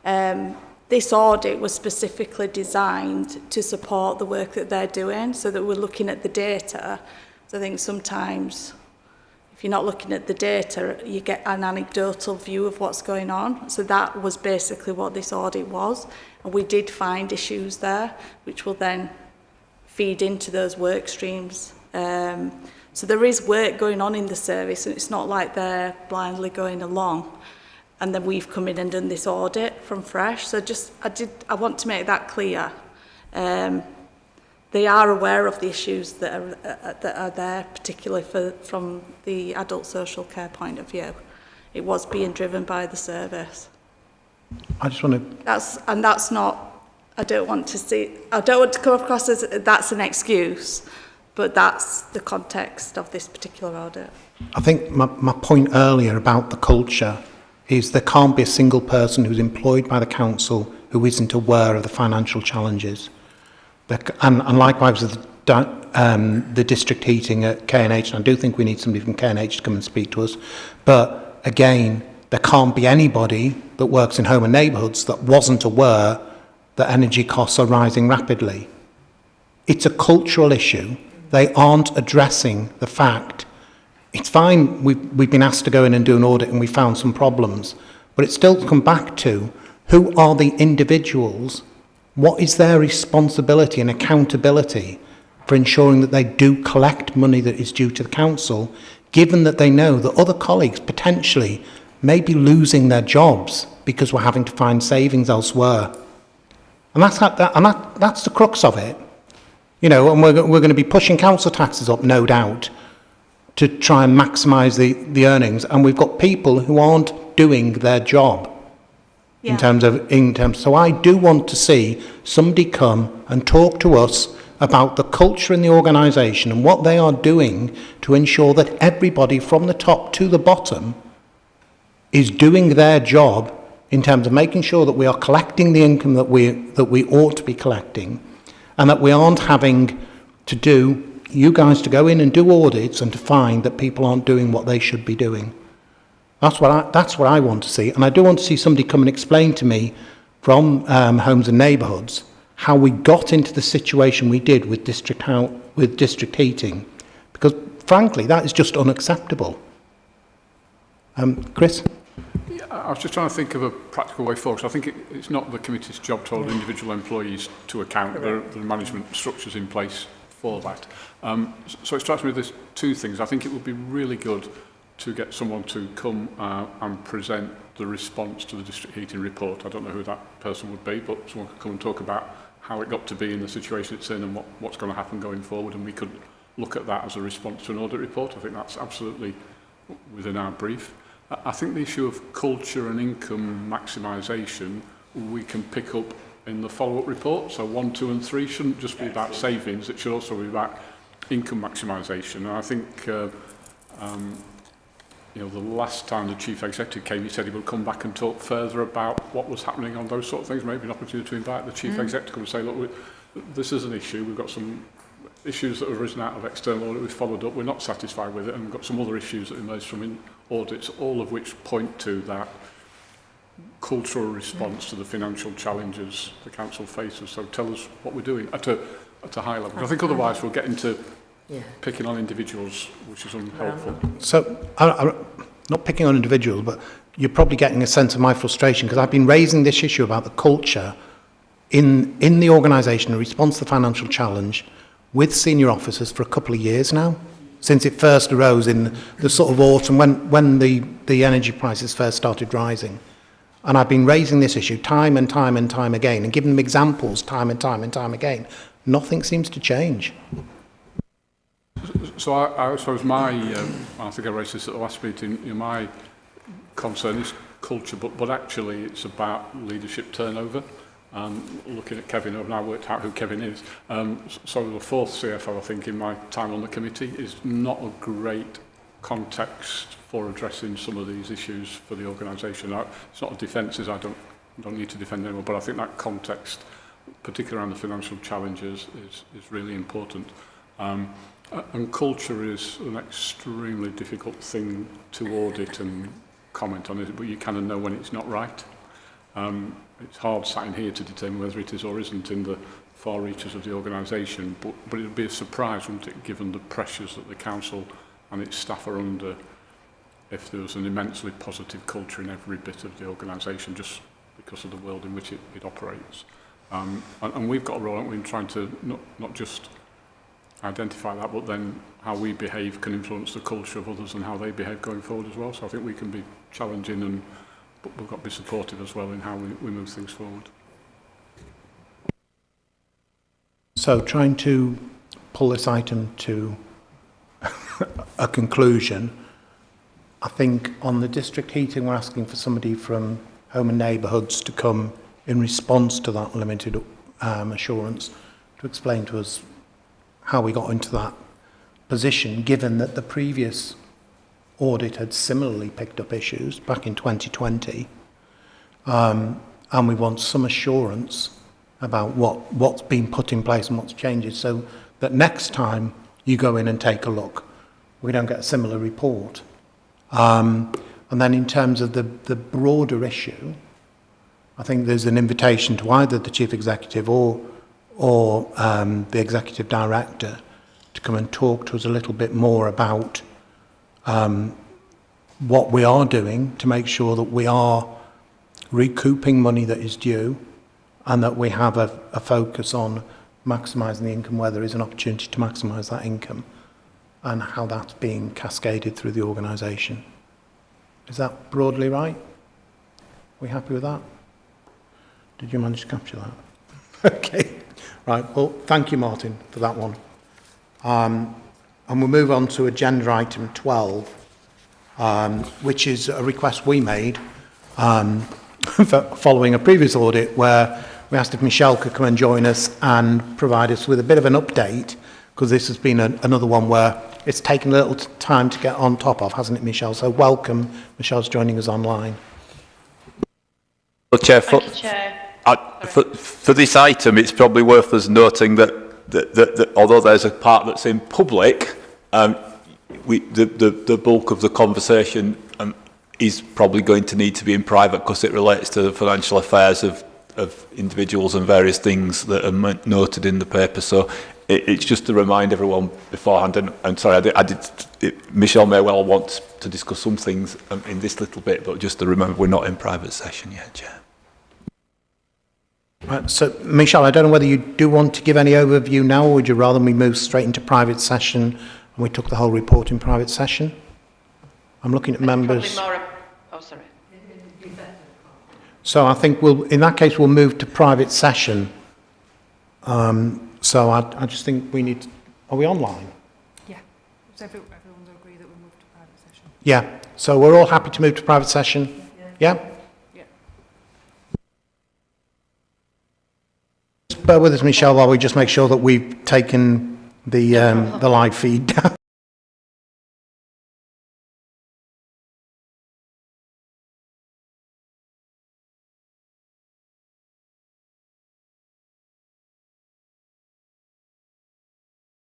This audit was specifically designed to support the work that they're doing, so that we're looking at the data. So I think sometimes if you're not looking at the data, you get an anecdotal view of what's going on. So that was basically what this audit was. And we did find issues there, which will then feed into those work streams. So there is work going on in the service, and it's not like they're blindly going along. And then we've come in and done this audit from fresh. So I want to make that clear. They are aware of the issues that are there, particularly from the adult social care point of view. It was being driven by the service. I just want to... That's not, I don't want to come across as that's an excuse, but that's the context of this particular audit. I think my point earlier about the culture is there can't be a single person who's employed by the council who isn't aware of the financial challenges. And likewise with the district heating at K&H, and I do think we need somebody from K&H to come and speak to us. But again, there can't be anybody that works in home and neighbourhoods that wasn't aware that energy costs are rising rapidly. It's a cultural issue. They aren't addressing the fact. It's fine, we've been asked to go in and do an audit and we found some problems, but it still comes back to who are the individuals. What is their responsibility and accountability for ensuring that they do collect money that is due to the council, given that they know that other colleagues potentially may be losing their jobs because we're having to find savings elsewhere. And that's the crux of it. You know, and we're going to be pushing council taxes up, no doubt, to try and maximise the earnings. And we've got people who aren't doing their job in terms. So I do want to see somebody come and talk to us about the culture in the organisation and what they are doing to ensure that everybody from the top to the bottom is doing their job in terms of making sure that we are collecting the income that we ought to be collecting, and that we aren't having you guys to go in and do audits and to find that people aren't doing what they should be doing. That's what I want to see, and I do want to see somebody come and explain to me from Homes and Neighbourhoods how we got into the situation we did with district heating, because frankly that is just unacceptable. Chris? I was just trying to think of a practical way forward. So I think it's not the committee's job to hold individual employees to account. There are management structures in place for that. So it strikes me there's two things. I think it would be really good to get someone to come and present the response to the district heating report. I don't know who that person would be, but someone could come and talk about how it got to be in the situation it's in and what's going to happen going forward, and we could look at that as a response to an audit report. I think that's absolutely within our brief. I think the issue of culture and income maximisation we can pick up in the follow-up report. So 1, 2 and 3 shouldn't just be about savings, it should also be about income maximisation. And I think you know, the last time the Chief Executive came, he said he would come back and talk further about what was happening on those sort of things. Maybe an opportunity to invite the Chief Executive to come and say, look, this is an issue. We've got some issues that have arisen out of external audit. We've followed up. We're not satisfied with it. And we've got some other issues that emerged from audits, all of which point to that cultural response to the financial challenges the council faces. So tell us what we're doing at a high level. I think otherwise we'll get into picking on individuals, which is unhelpful. So, I'm not picking on individuals, but you're probably getting a sense of my frustration, because I've been raising this issue about the culture in the organisation in response to the financial challenge with senior officers for a couple of years now, since it first arose in the sort of autumn when the energy prices first started rising. And I've been raising this issue time and time and time again, and giving them examples time and time and time again. Nothing seems to change. So I suppose I think I raised this at the last meeting, you know, my concern is culture, but actually it's about leadership turnover. Looking at Kevin, I've now worked out who Kevin is. So the fourth CFO, I think, in my time on the committee, is not a great context for addressing some of these issues for the organisation. It's not a defences, I don't need to defend anyone, but I think that context, particularly around the financial challenges, is really important. And culture is an extremely difficult thing to audit and comment on, but you kind of know when it's not right. It's hard sat in here to determine whether it is or isn't in the far reaches of the organisation, but it would be a surprise, wouldn't it, given the pressures that the council and its staff are under, if there was an immensely positive culture in every bit of the organisation, just because of the world in which it operates. And we've got a role in trying to not just identify that, but then how we behave can influence the culture of others and how they behave going forward as well. So I think we can be challenging, but we've got to be supportive as well in how we move things forward. So trying to pull this item to a conclusion, I think on the district heating we're asking for somebody from Home and Neighbourhoods to come in response to that limited assurance to explain to us how we got into that position, given that the previous audit had similarly picked up issues back in 2020, and we want some assurance about what's been put in place and what's changed, so that next time you go in and take a look, we don't get a similar report. And then in terms of the broader issue, I think there's an invitation to either the Chief Executive or the Executive Director to come and talk to us a little bit more about what we are doing to make sure that we are recouping money that is due, and that we have a focus on maximising the income where there is an opportunity to maximise that income, and how that's being cascaded through the organisation. Is that broadly right? We happy with that? Did you manage to capture that? Okay. Right. Well, thank you, Martin, for that one. And we'll move on to agenda item 12, which is a request we made following a previous audit where we asked if Michelle could come and join us and provide us with a bit of an update, because this has been another one where it's taken a little time to get on top of, hasn't it, Michelle? So welcome. Michelle's joining us online. Well, Chair, Thank you, Chair. for this item, it's probably worth us noting that although there's a part that's in public, the bulk of the conversation is probably going to need to be in private because it relates to the financial affairs of individuals and various things that are noted in the paper. So it's just to remind everyone beforehand. And sorry, Michelle may well want to discuss some things in this little bit, but just to remember we're not in private session yet, Chair. Right, so, Michelle, I don't know whether you do want to give any overview now, or would you rather we move straight into private session and we took the whole report in private session? I'm looking at members. Oh, sorry. So I think in that case, we'll move to private session. So I just think we need, are we online? Yeah. So everyone's agree that we move to private session? Yeah. So we're all happy to move to private session? Yeah? Yeah. Just bear with us, Michelle, while we just make sure that we've taken the live feed down.